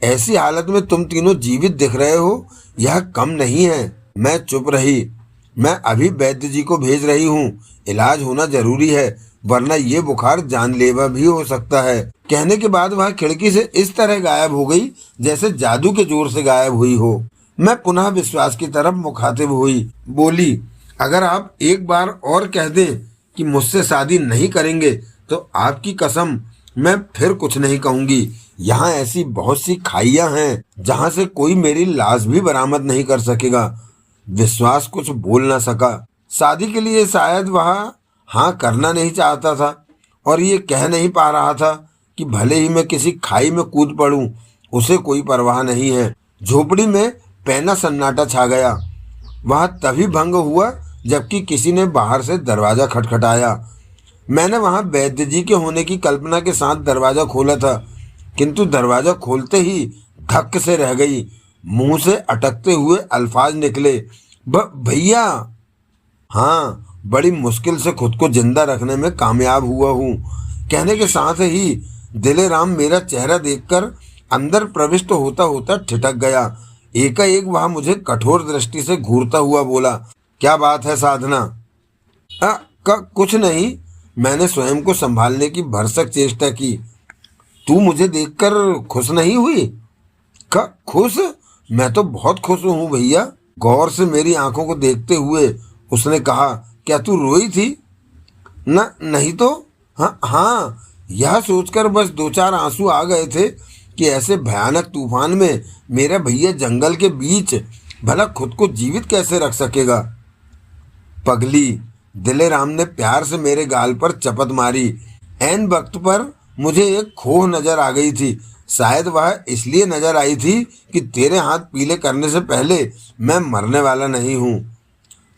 ऐसी हालत में तुम तीनों जीवित दिख रहे हो, यह कम नहीं है। मैं चुप रही। मैं अभी वैद्य जी को भेज रही हूँ। इलाज होना जरूरी है, वरना ये बुखार जानलेवा भी हो सकता है। कहने के बाद वह खिड़की से इस तरह गायब हो गई जैसे जादू के जोर से गायब हुई हो। मैं पुनः विश्वास की तरफ मुखातिब हुई। बोली, अगर आप एक बार और कह दें कि मुझसे शादी नहीं करेंगे तो आपकी कसम मैं फिर कुछ नहीं कहूंगी। यहाँ ऐसी बहुत सी खाइयां हैं जहाँ से कोई मेरी लाश भी बरामद नहीं कर सकेगा। विश्वास कुछ बोल ना सका। शादी के लिए शायद वह हाँ करना नहीं चाहता था और ये कह नहीं पा रहा था कि भले ही मैं किसी खाई में कूद पड़ूं, उसे कोई परवाह नहीं है। झोपड़ी में पैना सन्नाटा छा गया। वह तभी भंग हुआ जबकि किसी ने बाहर से दरवाजा खटखटाया। मैंने वहां वैद्य जी के होने की कल्पना के साथ दरवाजा खोला था, किंतु दरवाजा खोलते ही धक्क से रह गई। मुंह से अटकते हुए अल्फाज निकले, भैया। हाँ, बड़ी मुश्किल से खुद को जिंदा रखने में कामयाब हुआ हूँ। कहने के साथ ही दिलेराम मेरा चेहरा देखकर अंदर प्रविष्ट होता होता ठिठक गया। एकाएक वह मुझे कठोर दृष्टि से घूरता हुआ बोला, क्या बात है साधना? कुछ नहीं, मैंने स्वयं को संभालने की भरसक चेष्टा की। तू मुझे देखकर खुश नहीं हुई? खुश? मैं तो बहुत खुश हूँ भैया। गौर से मेरी आंखों को देखते हुए उसने कहा, क्या तू रोई थी? नहीं तो। हाँ, यह सोचकर बस 2-4 आंसू आ गए थे कि ऐसे भयानक तूफान में मेरा भैया जंगल के बीच भला खुद को जीवित कैसे रख सकेगा। पगली, दिलेराम ने प्यार से मेरे गाल पर चपत मारी। ऐन वक्त पर मुझे एक खोह नजर आ गई थी। शायद वह इसलिए नजर आई थी कि तेरे हाथ पीले करने से पहले मैं मरने वाला नहीं हूँ।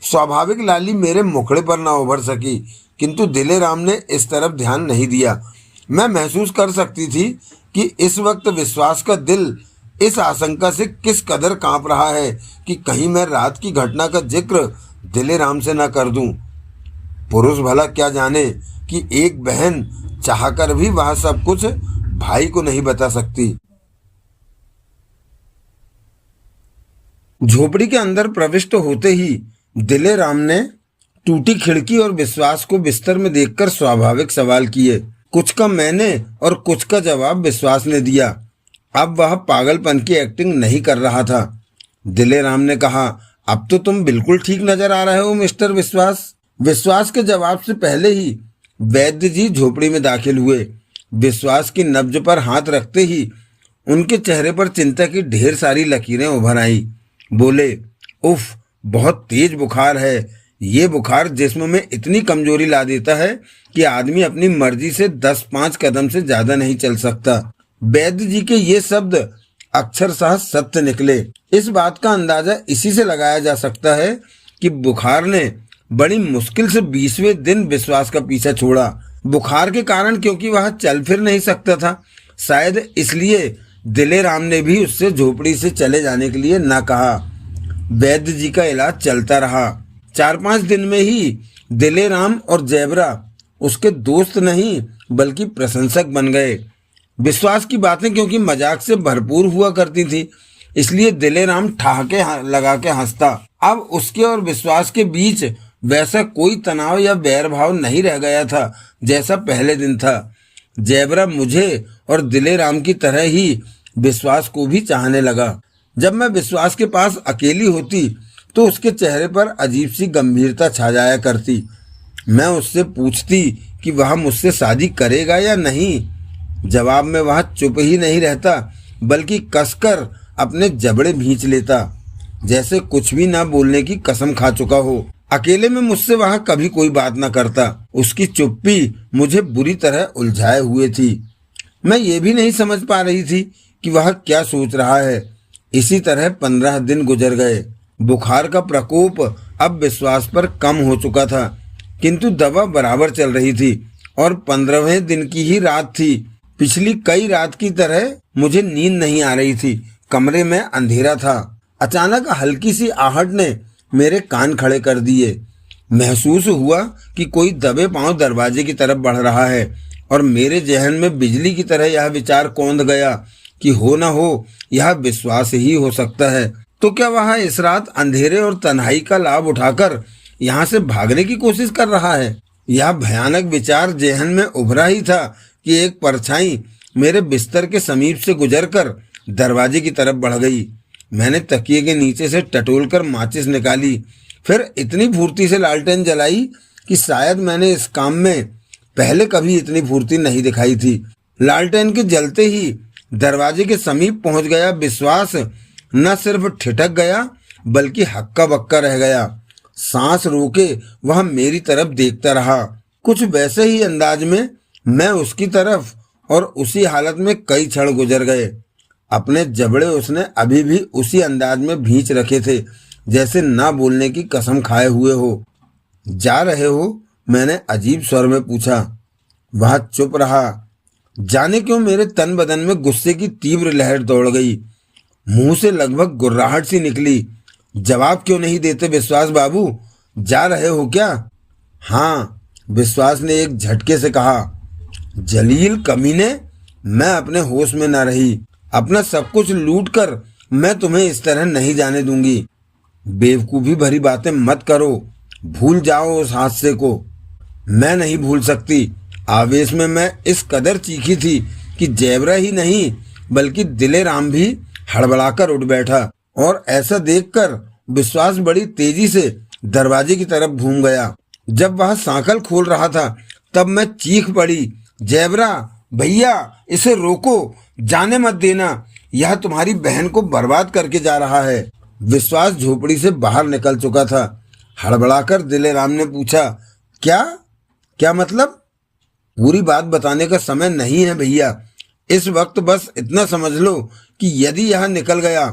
स्वाभाविक लाली मेरे मुखड़े पर ना उभर सकी, किंतु दिलेराम ने इस तरफ ध्यान नहीं दिया। मैं महसूस कर सकती थी कि इस वक्त विश्वास का दिल इस आशंका से किस कदर कांप रहा है कि कहीं मैं रात की घटना का जिक्र दिलेराम से न कर दूं। पुरुष भला क्या जाने कि एक बहन चाहकर भी वह सब कुछ भाई को नहीं बता सकती। झोपड़ी के अंदर प्रविष्ट होते ही दिले राम ने टूटी खिड़की और विश्वास को बिस्तर में देखकर स्वाभाविक सवाल किए। कुछ का मैंने और कुछ का जवाब विश्वास ने दिया। अब वह पागलपन की एक्टिंग नहीं कर रहा था। दिले राम ने कहा, अब तो तुम बिल्कुल ठीक नजर आ रहे हो मिस्टर विश्वास। विश्वास के जवाब से पहले ही वैद्य जी झोपड़ी में दाखिल हुए। विश्वास की नब्ज पर हाथ रखते ही उनके चेहरे पर चिंता की ढेर सारी लकीरें उभर आई। बोले, उफ, बहुत तेज बुखार है। ये बुखार जिस्म में इतनी कमजोरी ला देता है कि आदमी अपनी मर्जी से 10-5 कदम से ज्यादा नहीं चल सकता। वैद्य जी के ये शब्द अक्षरशः सत्य निकले। इस बात का अंदाजा इसी से लगाया जा सकता है कि बुखार ने बड़ी मुश्किल से 20वें दिन विश्वास का पीछा छोड़ा। बुखार के कारण, क्योंकि वह चल फिर नहीं सकता था, शायद इसलिए दिले राम ने भी उससे झोपड़ी से चले जाने के लिए ना कहा। वैद्य जी का इलाज चलता रहा। 4-5 दिन में ही दिले राम और जैबरा उसके दोस्त नहीं बल्कि प्रशंसक बन गए। विश्वास की बातें क्योंकि मजाक से भरपूर हुआ करती थी, इसलिए दिले राम ठहाके लगा के हंसता। अब उसके और विश्वास के बीच वैसा कोई तनाव या बैर भाव नहीं रह गया था जैसा पहले दिन था। जैबरा मुझे और दिले राम की तरह ही विश्वास को भी चाहने लगा। जब मैं विश्वास के पास अकेली होती तो उसके चेहरे पर अजीब सी गंभीरता छा जाया करती। मैं उससे पूछती कि वह मुझसे शादी करेगा या नहीं। जवाब में वह चुप ही नहीं रहता बल्कि कसकर अपने जबड़े भींच लेता, जैसे कुछ भी ना बोलने की कसम खा चुका हो। अकेले में मुझसे वह कभी कोई बात ना करता। उसकी चुप्पी मुझे बुरी तरह उलझाए हुए थी। मैं ये भी नहीं समझ पा रही थी कि वह क्या सोच रहा है। इसी तरह 15 दिन गुजर गए। बुखार का प्रकोप अब विश्वास पर कम हो चुका था, किंतु दवा बराबर चल रही थी और 15वें दिन की ही रात थी। पिछली कई रात की तरह मुझे नींद नहीं आ रही थी। कमरे में अंधेरा था। अचानक हल्की सी आहट ने मेरे कान खड़े कर दिए। महसूस हुआ कि कोई दबे पांव दरवाजे की तरफ बढ़ रहा है और मेरे जहन में बिजली की तरह यह विचार कौंध गया कि हो न हो यह विश्वास ही हो सकता है। तो क्या वह इस रात अंधेरे और तन्हाई का लाभ उठाकर यहाँ से भागने की कोशिश कर रहा है? यह भयानक विचार जहन में उभरा ही था कि एक परछाई मेरे बिस्तर के समीप से गुजरकर दरवाजे की तरफ बढ़ गई। मैंने तकिए के नीचे से टटोलकर माचिस निकाली, फिर इतनी फुर्ती से लालटेन जलाई कि शायद मैंने इस काम में पहले कभी इतनी फुर्ती नहीं दिखाई थी। लालटेन के जलते ही दरवाजे के समीप पहुंच गया विश्वास न सिर्फ ठिठक गया बल्कि हक्का बक्का रह गया। सांस रोके वह मेरी तरफ देखता रहा। कुछ वैसे ही अंदाज में मैं उसकी तरफ, और उसी हालत में कई क्षण गुजर गए। अपने जबड़े उसने अभी भी उसी अंदाज में भींच रखे थे जैसे ना बोलने की कसम खाए हुए हो। जा रहे हो? मैंने अजीब स्वर में पूछा। वह चुप रहा। जाने क्यों मेरे तन बदन में गुस्से की तीव्र लहर दौड़ गई। मुंह से लगभग गुर्राहट सी निकली। जवाब क्यों नहीं देते विश्वास बाबू? जा रहे हो क्या? हाँ, विश्वास ने एक झटके से कहा। जलील कमीने, मैं अपने होश में न रही। अपना सब कुछ लूट कर मैं तुम्हें इस तरह नहीं जाने दूंगी। बेवकूफ़ी भरी बातें मत करो। भूल जाओ उस हादसे को। मैं नहीं भूल सकती। आवेश में मैं इस कदर चीखी थी कि जैबरा ही नहीं बल्कि दिले राम भी हड़बड़ाकर उठ बैठा, और ऐसा देखकर विश्वास बड़ी तेजी से दरवाजे की तरफ घूम गया। जब वह सांकल खोल रहा था तब मैं चीख पड़ी, जैबरा भैया, इसे रोको, जाने मत देना। यह तुम्हारी बहन को बर्बाद करके जा रहा है। विश्वास झोपड़ी से बाहर निकल चुका था। हड़बड़ाकर दिले राम ने पूछा, क्या मतलब? पूरी बात बताने का समय नहीं है भैया। इस वक्त बस इतना समझ लो कि यदि यह निकल गया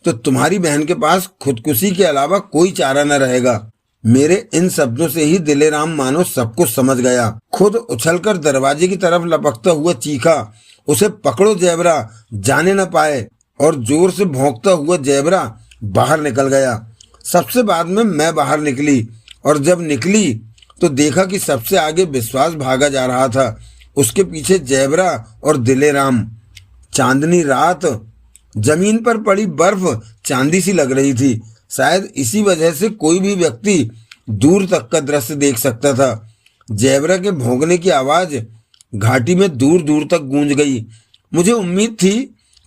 तो तुम्हारी बहन के पास खुदकुशी के अलावा कोई चारा न रहेगा। मेरे इन शब्दों से ही दिले राम मानो सब कुछ समझ गया। खुद उछलकर दरवाजे की तरफ लपकता हुआ चीखा, उसे पकड़ो जैबरा, जाने न पाए। और जोर से भौंकता हुआ जैबरा बाहर निकल गया। सबसे बाद में मैं बाहर निकली, और जब निकली तो देखा कि सबसे आगे विश्वास भागा जा रहा था, उसके पीछे जैबरा और दिले राम। चांदनी रात, जमीन पर पड़ी बर्फ चांदी सी लग रही थी। शायद इसी वजह से कोई भी व्यक्ति दूर तक का दृश्य देख सकता था। ज़ेबरा के भौंकने की आवाज घाटी में दूर दूर तक गूंज गई। मुझे उम्मीद थी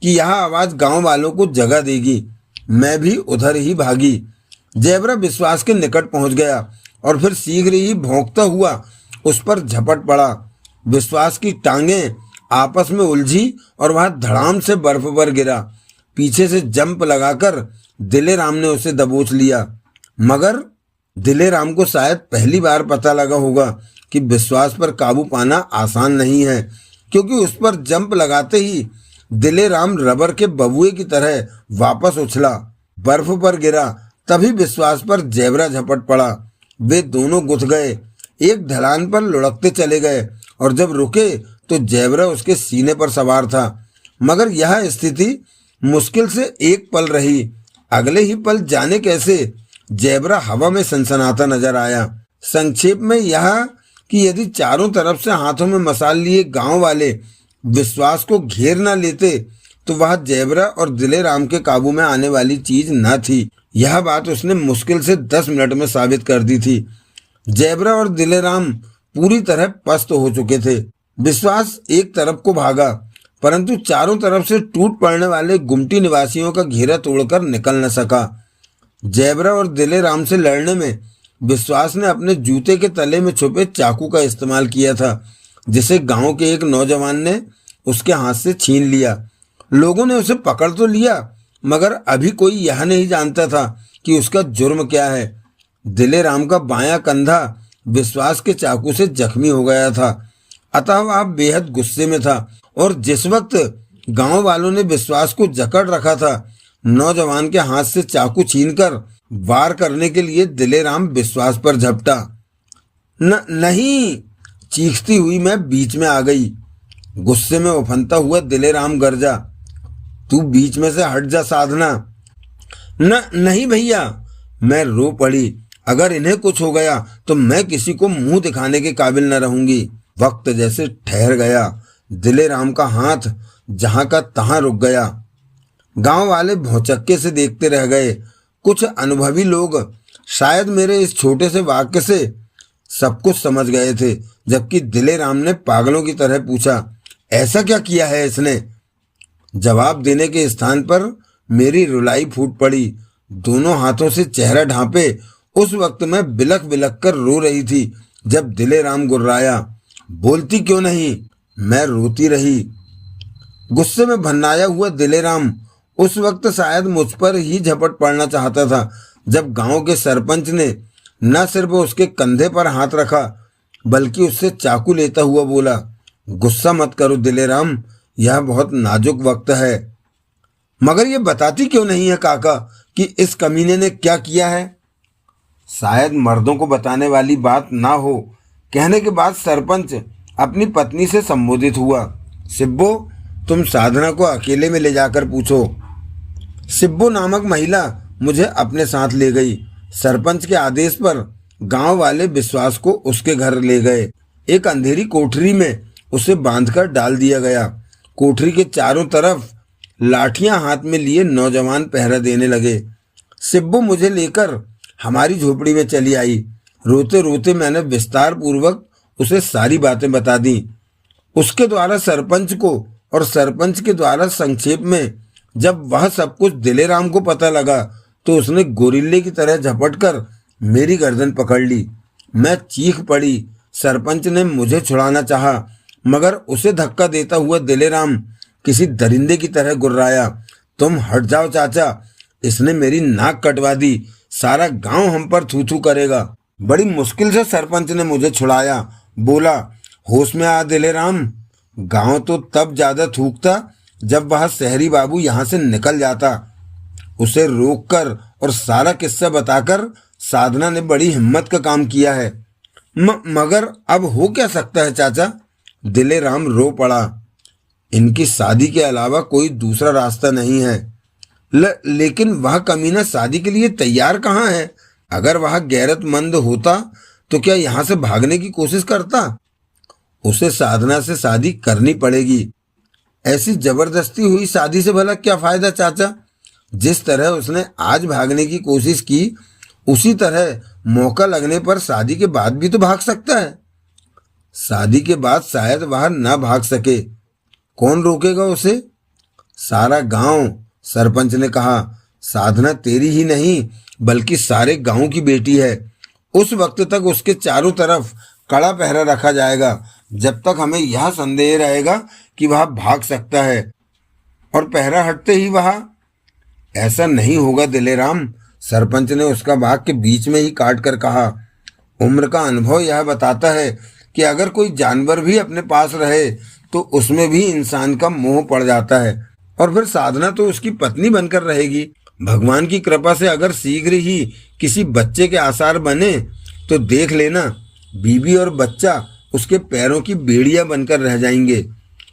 कि यह आवाज गांव वालों को जगा देगी। मैं भी उधर ही भागी। ज़ेबरा विश्वास के निकट पहुंच गया और फिर शीघ्र ही भौंकता हुआ उस पर झपट पड़ा। विश्वास की टांगें आपस में उलझी और वह धड़ाम से बर्फ पर गिरा। पीछे से जंप लगाकर दिलेराम ने उसे दबोच लिया, मगर दिलेराम को शायद पहली बार पता लगा होगा कि विश्वास पर काबू पाना आसान नहीं है, क्योंकि उस पर जंप लगाते ही दिलेराम रबर के बबुए की तरह वापस उछला, बर्फ पर गिरा। तभी विश्वास पर ज़ेबरा झपट पड़ा। वे दोनों गुथ गए, एक ढलान पर लुढ़कते चले गए और जब रुके तो ज़ेबरा उसके सीने पर सवार था। मगर यह स्थिति मुश्किल से एक पल रही। अगले ही पल जाने कैसे ज़ेबरा हवा में सनसनाता नजर आया। संक्षेप में यह कि यदि चारों तरफ से हाथों में मसाल लिए गांव वाले विश्वास को घेर न लेते तो वह ज़ेबरा और दिलेराम के काबू में आने वाली चीज न थी। यह बात उसने मुश्किल से 10 मिनट में साबित कर दी थी। ज़ेबरा और दिलेराम पूरी तरह पस्त हो चुके थे। विश्वास एक तरफ को भागा, परंतु चारों तरफ से टूट पड़ने वाले गुमटी निवासियों का घेरा तोड़कर निकल न सका। ज़ेबरा और दिलेराम से लड़ने में विश्वास ने अपने जूते के तले में छुपे चाकू का इस्तेमाल किया था, जिसे गांव के एक नौजवान ने उसके हाथ से छीन लिया। लोगों ने उसे पकड़ तो लिया, मगर अभी कोई यह नहीं जानता था कि उसका जुर्म क्या है। दिलेराम का बायां कंधा विश्वास के चाकू से जख्मी हो गया था, अतः वह बेहद गुस्से में था और जिस वक्त गांव वालों ने विश्वास को जकड़ रखा था, नौजवान के हाथ से चाकू छीनकर वार करने के लिए दिलेराम विश्वास पर झपटा। नहीं, चीखती हुई मैं बीच में आ गई। गुस्से में उफनता हुआ दिलेराम गरजा, तू बीच में से हट जा साधना। नहीं भैया, मैं रो पड़ी। अगर इन्हें कुछ हो गया तो मैं किसी को मुंह दिखाने के काबिल न रहूंगी। वक्त जैसे ठहर गया। दिलेराम का हाथ जहां का तहां रुक गया। गांव वाले भौचक्के से देखते रह गए। कुछ अनुभवी लोग शायद मेरे इस छोटे से वाक्य से सब कुछ समझ गए थे, जबकि दिलेराम ने पागलों की तरह पूछा, ऐसा क्या किया है इसने? जवाब देने के स्थान पर मेरी रुलाई फूट पड़ी। दोनों हाथों से चेहरा ढांपे उस वक्त मैं बिलख बिलख कर रो रही थी जब दिलेराम गुर्राया, बोलती क्यों नहीं? मैं रोती रही। गुस्से में भन्नाया हुआ दिलेराम उस वक्त शायद मुझ पर ही झपट पड़ना चाहता था, जब गांव के सरपंच ने न सिर्फ उसके कंधे पर हाथ रखा बल्कि उससे चाकू लेता हुआ बोला, गुस्सा मत करो दिलेराम, यह बहुत नाजुक वक्त है। मगर ये बताती क्यों नहीं है काका कि इस कमीने ने क्या किया है? शायद मर्दों को बताने वाली बात ना हो। कहने के बाद सरपंच अपनी पत्नी से संबोधित हुआ, सिब्बो, तुम साधना को अकेले में ले जाकर पूछो। सिब्बो नामक महिला मुझे अपने साथ ले गई। सरपंच के आदेश पर गांव वाले विश्वास को उसके घर ले गए। एक अंधेरी कोठरी में उसे बांधकर डाल दिया गया। कोठरी के चारों तरफ लाठियां हाथ में लिए नौजवान पहरा देने लगे। सिब्बो मुझे लेकर हमारी झोपड़ी में चली आई। रोते रोते मैंने विस्तार पूर्वक उसे सारी बातें बता दी। उसके द्वारा सरपंच को और सरपंच के द्वारा संक्षेप में जब वह सब कुछ दिलेराम को पता लगा तो उसने गोरिल्ले की तरह झपटकर मेरी गर्दन पकड़ ली। मैं चीख पड़ी। सरपंच ने मुझे छुड़ाना चाहा, मगर उसे धक्का देता हुआ दिलेराम किसी दरिंदे की तरह गुर्राया, तुम हट जाओ चाचा, इसने मेरी नाक कटवा दी, सारा गांव हम पर थू थू करेगा। बड़ी मुश्किल से सरपंच ने मुझे छुड़ाया। बोला, होश में आ दिलेराम। गांव तो तब ज्यादा थूकता जब वह शहरी बाबू यहाँ से निकल जाता। उसे रोककर और सारा किस्सा बताकर साधना ने बड़ी हिम्मत का काम किया है। मगर अब हो क्या सकता है चाचा? दिलेराम रो पड़ा। इनकी शादी के अलावा कोई दूसरा रास्ता नहीं है। लेकिन वह कमीना शादी के लिए तैयार कहाँ है? अगर वह गैरतमंद होता तो क्या यहाँ से भागने की कोशिश करता? उसे साधना से शादी करनी पड़ेगी। ऐसी जबरदस्ती हुई शादी से भला क्या फायदा चाचा? जिस तरह उसने आज भागने की कोशिश की, उसी तरह मौका लगने पर शादी के बाद भी तो भाग सकता है। शादी के बाद शायद वह ना भाग सके, कौन रोकेगा उसे? सारा गांव, सरपंच ने कहा। साधना तेरी ही नहीं बल्कि सारे गांव की बेटी है। उस वक्त तक उसके चारों तरफ कड़ा पहरा रखा जाएगा जब तक हमें यह संदेह रहेगा कि वह भाग सकता है, और पहरा हटते ही वह। ऐसा नहीं होगा दिलेराम, सरपंच ने उसका बात के बीच में ही काट कर कहा। उम्र का अनुभव यह बताता है कि अगर कोई जानवर भी अपने पास रहे तो उसमें भी इंसान का मोह पड़ जाता है, और फिर साधना तो उसकी पत्नी बनकर रहेगी। भगवान की कृपा से अगर शीघ्र ही किसी बच्चे के आसार बने तो देख लेना, बीबी और बच्चा उसके पैरों की बेड़ियां बनकर रह जाएंगे।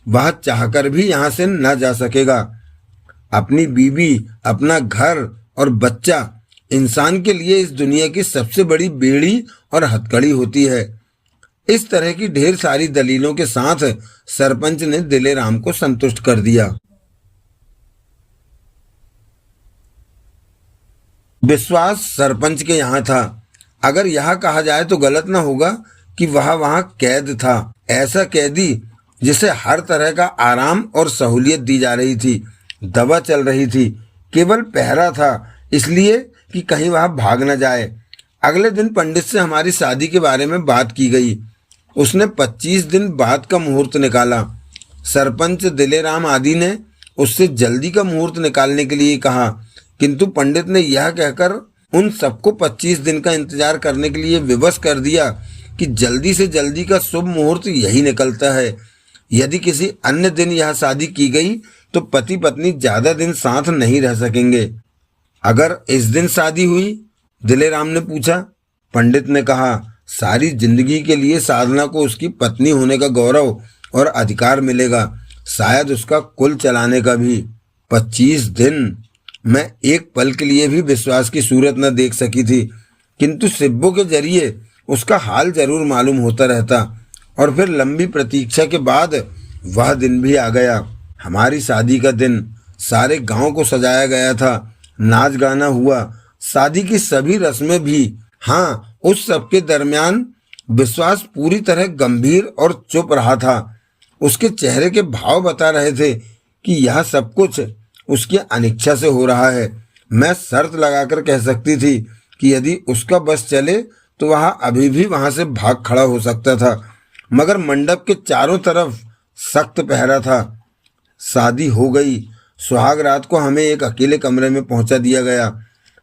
वह चाहकर भी यहाँ से न जा सकेगा। अपनी बीबी, अपना घर और बच्चा इंसान के लिए इस दुनिया की सबसे बड़ी बेड़ी और हथकड़ी होती है। इस तरह की ढेर सारी दलीलों के साथ सरपंच ने दिलेराम को संतुष्ट कर दिया। विश्वास सरपंच के यहाँ था। अगर यह कहा जाए तो गलत न होगा कि वह वहाँ कैद था। ऐसा कैदी जिसे हर तरह का आराम और सहूलियत दी जा रही थी, दवा चल रही थी, केवल पहरा था इसलिए कि कहीं वह भाग न जाए। अगले दिन पंडित से हमारी शादी के बारे में बात की गई। उसने 25 दिन बाद का मुहूर्त निकाला। सरपंच, दिलेराम आदि ने उससे जल्दी का मुहूर्त निकालने के लिए कहा, किंतु पंडित ने यह कहकर उन सबको 25 दिन का इंतजार करने के लिए विवश कर दिया कि जल्दी से जल्दी का शुभ मुहूर्त यही निकलता है। यदि किसी अन्य दिन यह शादी की गई तो पति पत्नी ज्यादा दिन साथ नहीं रह सकेंगे। अगर इस दिन शादी हुई? दिलेराम ने पूछा। पंडित ने कहा, सारी जिंदगी के लिए साधना को उसकी पत्नी होने का गौरव और अधिकार मिलेगा, शायद उसका कुल चलाने का भी। 25 दिन मैं एक पल के लिए भी विश्वास की सूरत न देख सकी थी, किंतु सिब्बों के जरिए उसका हाल जरूर मालूम होता रहता। और फिर लंबी प्रतीक्षा के बाद वह दिन भी आ गया, हमारी शादी का दिन। सारे गांव को सजाया गया था, नाच गाना हुआ, शादी की सभी रस्में भी। हाँ, उस सब के दरमियान विश्वास पूरी तरह गंभीर और चुप रहा था। उसके चेहरे के भाव बता रहे थे कि यह सब कुछ उसकी अनिच्छा से हो रहा है। मैं शर्त लगाकर कह सकती थी कि यदि उसका बस चले तो वह अभी भी वहां से भाग खड़ा हो सकता था, मगर मंडप के चारों तरफ सख्त पहरा था। शादी हो गई। सुहाग रात को हमें एक अकेले कमरे में पहुंचा दिया गया।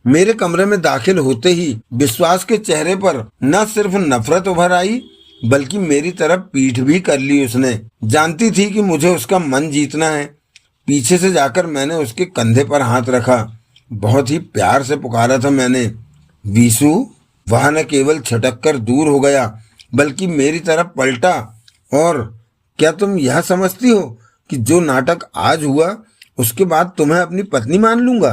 मेरे कमरे में दाखिल होते ही विश्वास के चेहरे पर न सिर्फ नफरत उभर आई बल्कि मेरी तरफ पीठ भी कर ली उसने। जानती थी कि मुझे उसका मन जीतना है। पीछे से जाकर मैंने उसके कंधे पर हाथ रखा। बहुत ही प्यार से पुकारा था मैंने, वीसू। वह न केवल छटक कर दूर हो गया बल्कि मेरी तरफ पलटा। और क्या तुम यह समझती हो कि जो नाटक आज हुआ उसके बाद तुम्हें अपनी पत्नी मान लूंगा?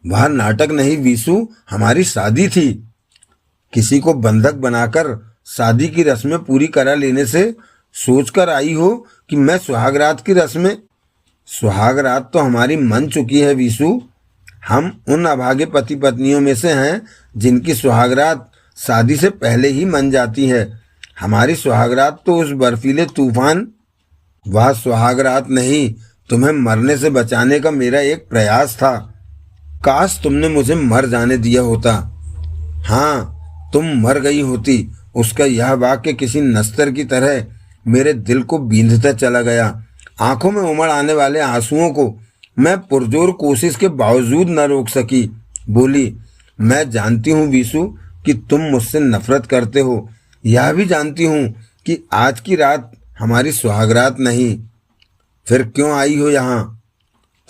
वह नाटक नहीं वीसू, हमारी शादी थी। किसी को बंधक बनाकर शादी की रस्में पूरी करा लेने से सोचकर आई हो कि मैं सुहागरात की रस्में? सुहागरात तो हमारी मन चुकी है वीसू। हम उन अभागे पति पत्नियों में से हैं जिनकी सुहागरात शादी से पहले ही मन जाती है। हमारी सुहागरात तो उस बर्फीले तूफान। वह सुहागरात नहीं, तुम्हें मरने से बचाने का मेरा एक प्रयास था। काश तुमने मुझे मर जाने दिया होता। हाँ, तुम मर गई होती। उसका यह वाक्य किसी नस्तर की तरह मेरे दिल को बींधता चला गया। आंखों में उमड़ आने वाले आंसुओं को मैं पुरजोर कोशिश के बावजूद न रोक सकी। बोली, मैं जानती हूँ वीसू कि तुम मुझसे नफरत करते हो। यह भी जानती हूँ कि आज की रात हमारी सुहागरात नहीं। फिर क्यों आई हो यहाँ?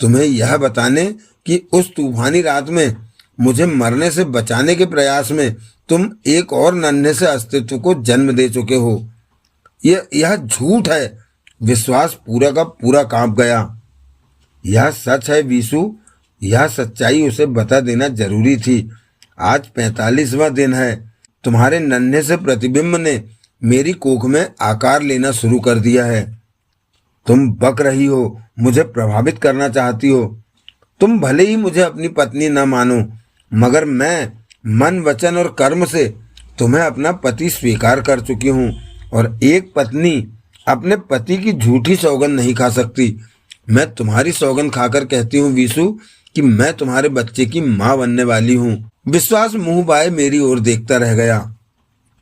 तुम्हें यह बताने कि उस तूफानी रात में मुझे मरने से बचाने के प्रयास में तुम एक और नन्हे से अस्तित्व को जन्म दे चुके हो। यह झूठ है। विश्वास पूरा का पूरा कांप गया। यह सच है वीसू, यह सच्चाई उसे बता देना जरूरी थी। आज 45वां दिन है। तुम्हारे नन्हे से प्रतिबिंब ने मेरी कोख में आकार लेना शुरू कर दिया है। तुम बक रही हो, मुझे प्रभावित करना चाहती हो। तुम भले ही मुझे अपनी पत्नी न मानो, मगर मैं मन वचन और कर्म से तुम्हें अपना पति स्वीकार कर चुकी हूँ, और एक पत्नी अपने पति की झूठी सौगंध नहीं खा सकती। मैं तुम्हारी सौगंध खाकर कहती हूँ वीसु कि मैं तुम्हारे बच्चे की माँ बनने वाली हूँ। विश्वास मुंह बाए मेरी ओर देखता रह गया।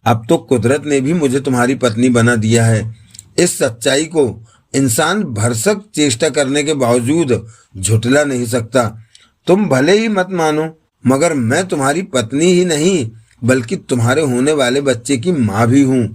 अब तो कुदरत ने भी मुझे तुम्हारी पत्नी बना दिया है। इस सच्चाई को इंसान भरसक चेष्टा करने के बावजूद झुठला नहीं सकता। तुम भले ही मत मानो, मगर मैं तुम्हारी पत्नी ही नहीं बल्कि तुम्हारे होने वाले बच्चे की माँ भी हूँ।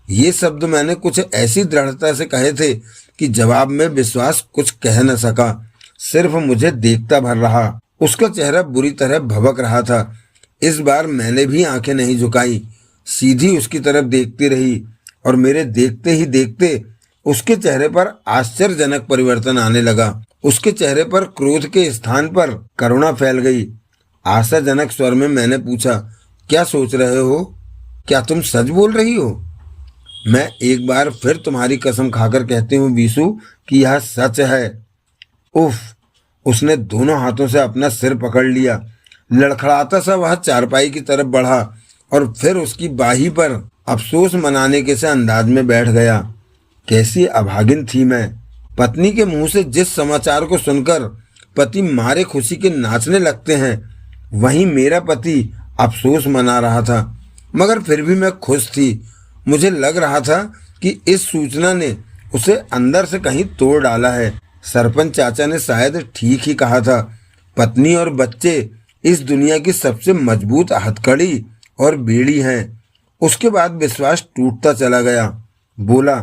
ये शब्द मैंने कुछ ऐसी दृढ़ता से कहे थे कि जवाब में विश्वास कुछ कह न सका, सिर्फ मुझे देखता भर रहा। उसका चेहरा बुरी तरह भभक रहा था। इस बार मैंने भी आंखें नहीं झुकाई, सीधी उसकी तरफ देखती रही, और मेरे देखते ही देखते उसके चेहरे पर आश्चर्यजनक परिवर्तन आने लगा। उसके चेहरे पर क्रोध के स्थान पर करुणा फैल गई। आशाजनक स्वर में मैंने पूछा, क्या सोच रहे हो? क्या तुम सच बोल रही हो? मैं एक बार फिर तुम्हारी कसम खाकर कहती हूँ वीसु कि यह सच है। उफ! उसने दोनों हाथों से अपना सिर पकड़ लिया। लड़खड़ाता सा वह चारपाई की तरफ बढ़ा और फिर उसकी बाही पर अफसोस मनाने के से अंदाज में बैठ गया। कैसी अभागिन थी मैं! पत्नी के मुंह से जिस समाचार को सुनकर पति मारे खुशी के नाचने लगते हैं, वहीं मेरा पति अफसोस मना रहा था। मगर फिर भी मैं खुश थी। मुझे लग रहा था कि इस सूचना ने उसे अंदर से कहीं तोड़ डाला है। सरपंच चाचा ने शायद ठीक ही कहा था। पत्नी और बच्चे इस दुनिया की सबसे मजबूत हथकड़ी और बेड़ी हैं। उसके बाद विश्वास टूटता चला गया। बोला,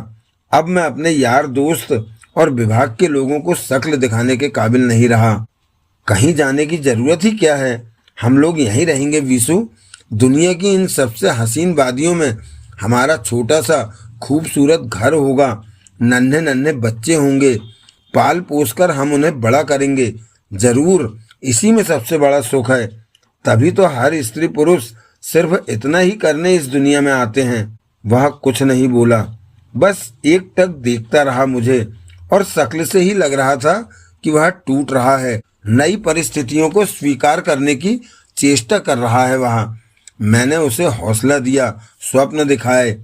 अब मैं अपने यार दोस्त और विभाग के लोगों को शक्ल दिखाने के काबिल नहीं रहा। कहीं जाने की जरूरत ही क्या है? हम लोग यहीं रहेंगे वीसु। दुनिया की इन सबसे हसीन वादियों में हमारा छोटा सा खूबसूरत घर होगा। नन्हे नन्हे बच्चे होंगे। पाल पोस कर हम उन्हें बड़ा करेंगे। जरूर इसी में सबसे बड़ा सुख है। तभी तो हर स्त्री पुरुष सिर्फ इतना ही करने इस दुनिया में आते हैं। वह कुछ नहीं बोला, बस एकटक देखता रहा मुझे, और शक्ल से ही लग रहा था कि वह टूट रहा है। नई परिस्थितियों को स्वीकार करने की चेष्टा कर रहा है वह। मैंने उसे हौसला दिया, स्वप्न दिखाए।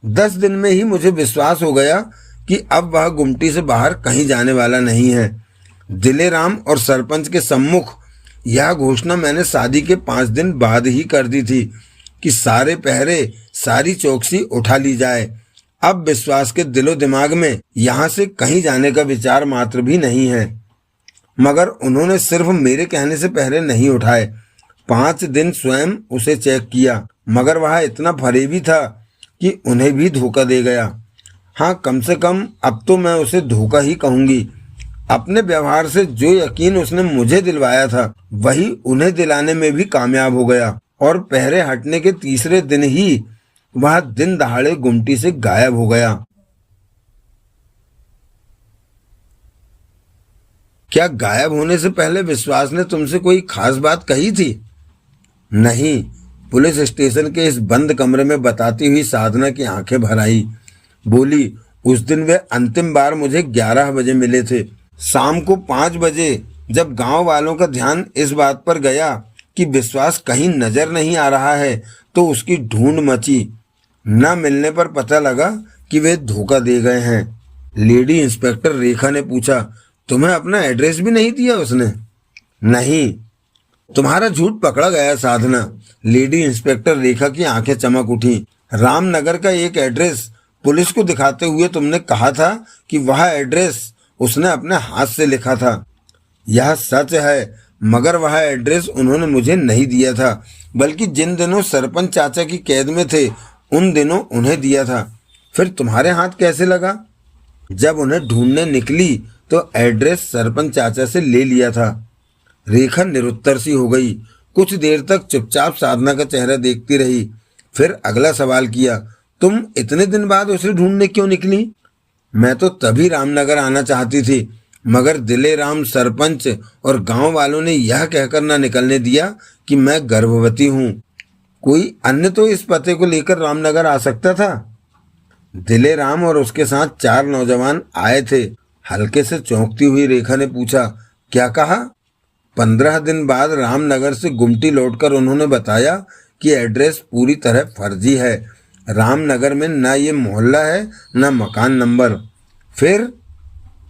10 दिन में ही मुझे विश्वास हो गया कि अब वह गुमटी से बाहर कहीं जाने वाला नहीं है। दिलेराम और सरपंच के सम्मुख यह घोषणा मैंने शादी के 5 दिन बाद ही कर दी थी कि सारे पहरे, सारी चौकसी उठा ली जाए। अब विश्वास के दिलो दिमाग में यहाँ से कहीं जाने का विचार मात्र भी नहीं है। मगर उन्होंने सिर्फ मेरे कहने से पहरे नहीं उठाए। 5 दिन स्वयं उसे चेक किया, मगर वह इतना फरेबी था कि उन्हें भी धोखा दे गया। हाँ, कम से कम अब तो मैं उसे धोखा ही कहूंगी। अपने व्यवहार से जो यकीन उसने मुझे दिलवाया था, वही उन्हें दिलाने में भी कामयाब हो गया, और पहरे हटने के तीसरे दिन ही वह दिन दहाड़े गुमटी से गायब हो गया। क्या गायब होने से पहले विश्वास ने तुमसे कोई खास बात कही थी? नहीं, पुलिस स्टेशन के इस बंद कमरे में बताती हुई साधना की आंखें भर आई। बोली, उस दिन वे अंतिम बार मुझे 11 बजे मिले थे। शाम को 5 बजे जब गांव वालों का ध्यान इस बात पर गया कि विश्वास कहीं नजर नहीं आ रहा है, तो उसकी ढूंढ मची। न मिलने पर पता लगा कि वे धोखा दे गए हैं। लेडी इंस्पेक्टर रेखा ने पूछा, तुम्हें अपना एड्रेस भी नहीं दिया उसने? नहीं। तुम्हारा झूठ पकड़ा गया साधना। लेडी इंस्पेक्टर रेखा की आंखें चमक उठी। रामनगर का एक एड्रेस पुलिस को दिखाते हुए तुमने कहा था कि वह एड्रेस उसने अपने हाथ से लिखा था। यह सच है, मगर वह एड्रेस उन्होंने मुझे नहीं दिया था, बल्कि जिन दिनों सरपंच चाचा की कैद में थे उन दिनों उन्हें दिया था। फिर तुम्हारे हाथ कैसे लगा? जब उन्हें ढूंढने निकली तो एड्रेस सरपंच चाचा से ले लिया था। रेखा निरुत्तर सी हो गई। कुछ देर तक चुपचाप साधना का चेहरा देखती रही। फिर अगला सवाल किया, तुम इतने दिन बाद उसे ढूंढने क्यों निकली? मैं तो तभी रामनगर आना चाहती थी, मगर दिलेराम, सरपंच और गांव वालों ने यह कहकर न निकलने दिया कि मैं गर्भवती हूँ। कोई अन्य तो इस पते को लेकर रामनगर आ सकता था। दिलेराम और उसके साथ 4 नौजवान आए थे। हल्के से चौंकती हुई रेखा ने पूछा, क्या कहा? 15 दिन बाद रामनगर से गुमटी लौटकर उन्होंने बताया कि एड्रेस पूरी तरह फर्जी है। रामनगर में ना ये मोहल्ला है ना मकान नंबर। फिर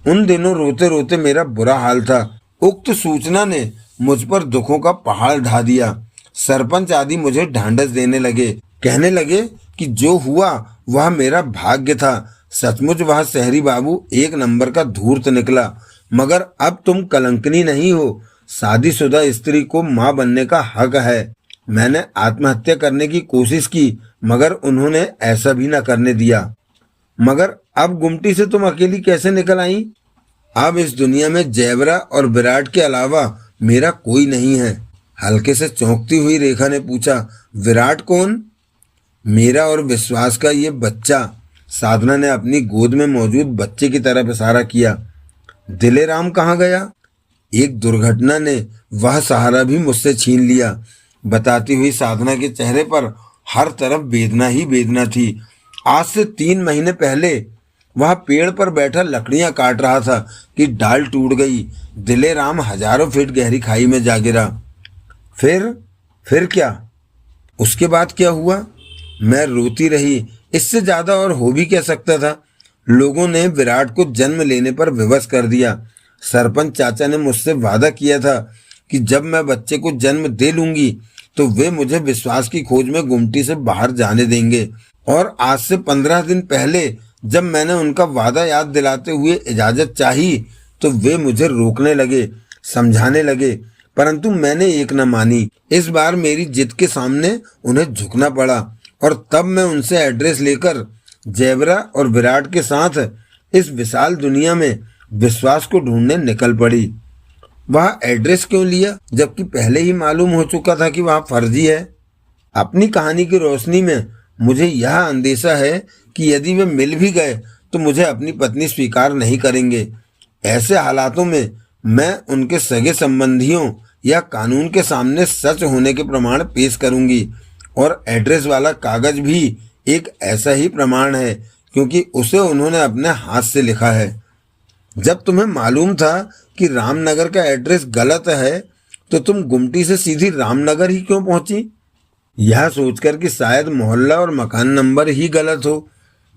उन दिनों रोते रोते मेरा बुरा हाल था। उक्त सूचना ने मुझ पर दुखों का पहाड़ ढा दिया। सरपंच आदि मुझे ढांढस देने लगे, कहने लगे कि जो हुआ वह मेरा भाग्य था। सचमुच वह शहरी बाबू एक नंबर का धूर्त निकला। मगर अब तुम कलंकनी नहीं हो। शादीशुदा स्त्री को मां बनने का हक है। मैंने आत्महत्या करने की कोशिश की मगर उन्होंने ऐसा भी न करने दिया। मगर अब गुमटी से तुम अकेली कैसे निकल आई? अब इस दुनिया में जयवरा और विराट के अलावा मेरा कोई नहीं है। हल्के से चौंकती हुई रेखा ने पूछा, विराट कौन? मेरा और विश्वास का ये बच्चा। साधना ने अपनी गोद में मौजूद बच्चे की तरफ इशारा किया। दिलेराम कहाँ गया? एक दुर्घटना ने वह सहारा भी मुझसे छीन लिया। बताती हुई साधना के चेहरे पर हर तरफ वेदना ही वेदना थी। आज से 3 महीने पहले वह पेड़ पर बैठा लकड़ियां काट रहा था कि डाल टूट गई। दिलेराम हजारों फीट गहरी खाई में जा गिरा। फिर क्या? उसके बाद क्या हुआ? मैं रोती रही। इससे ज्यादा और हो भी क्या सकता था? लोगों ने विराट को जन्म लेने पर विवश कर दिया। सरपंच चाचा ने मुझसे वादा किया था कि जब मैं बच्चे को जन्म दे लूंगी तो वे मुझे विश्वास की खोज में गुमटी से बाहर जाने देंगे। और आज से 15 दिन पहले जब मैंने उनका वादा याद दिलाते हुए इजाजत चाही तो वे मुझे रोकने लगे, समझाने लगे, परंतु मैंने एक न मानी। इस बार मेरी जिद के सामने उन्हें झुकना पड़ा और तब मैं उनसे एड्रेस लेकर जयवरा और विराट के साथ इस विशाल दुनिया में विश्वास को ढूंढने निकल पड़ी। वह एड्रेस क्यों लिया जबकि पहले ही मालूम हो चुका था कि वह फर्जी है? अपनी कहानी की रोशनी में मुझे यह अंदेशा है कि यदि वे मिल भी गए तो मुझे अपनी पत्नी स्वीकार नहीं करेंगे। ऐसे हालातों में मैं उनके सगे संबंधियों या कानून के सामने सच होने के प्रमाण पेश करूंगी। और एड्रेस वाला कागज भी एक ऐसा ही प्रमाण है क्योंकि उसे उन्होंने अपने हाथ से लिखा है। जब तुम्हें मालूम था कि रामनगर का एड्रेस गलत है तो तुम गुमटी से सीधी रामनगर ही क्यों पहुंची? यह सोचकर कि शायद मोहल्ला और मकान नंबर ही गलत हो।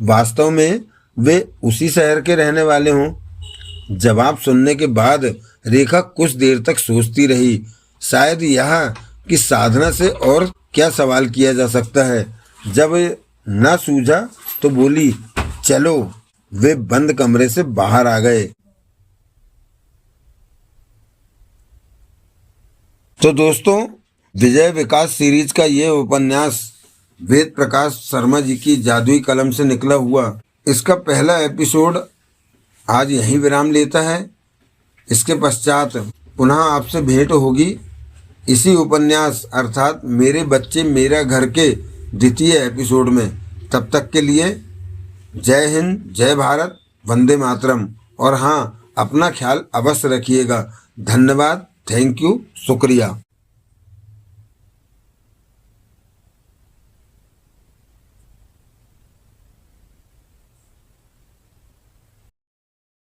वास्तव में वे उसी शहर के रहने वाले हों। जवाब सुनने के बाद रेखा कुछ देर तक सोचती रही। शायद यह कि साधना से और क्या सवाल किया जा सकता है। जब न सूझा तो बोली, चलो। वे बंद कमरे से बाहर आ गए। तो दोस्तों, विजय विकास सीरीज का ये उपन्यास वेद प्रकाश शर्मा जी की जादुई कलम से निकला हुआ इसका पहला एपिसोड आज यहीं विराम लेता है। इसके पश्चात पुनः आपसे भेंट होगी इसी उपन्यास अर्थात मेरे बच्चे मेरा घर के द्वितीय एपिसोड में। तब तक के लिए जय हिंद, जय भारत, वंदे मातरम। और हाँ, अपना ख्याल अवश्य रखिएगा। धन्यवाद, थैंक यू, शुक्रिया।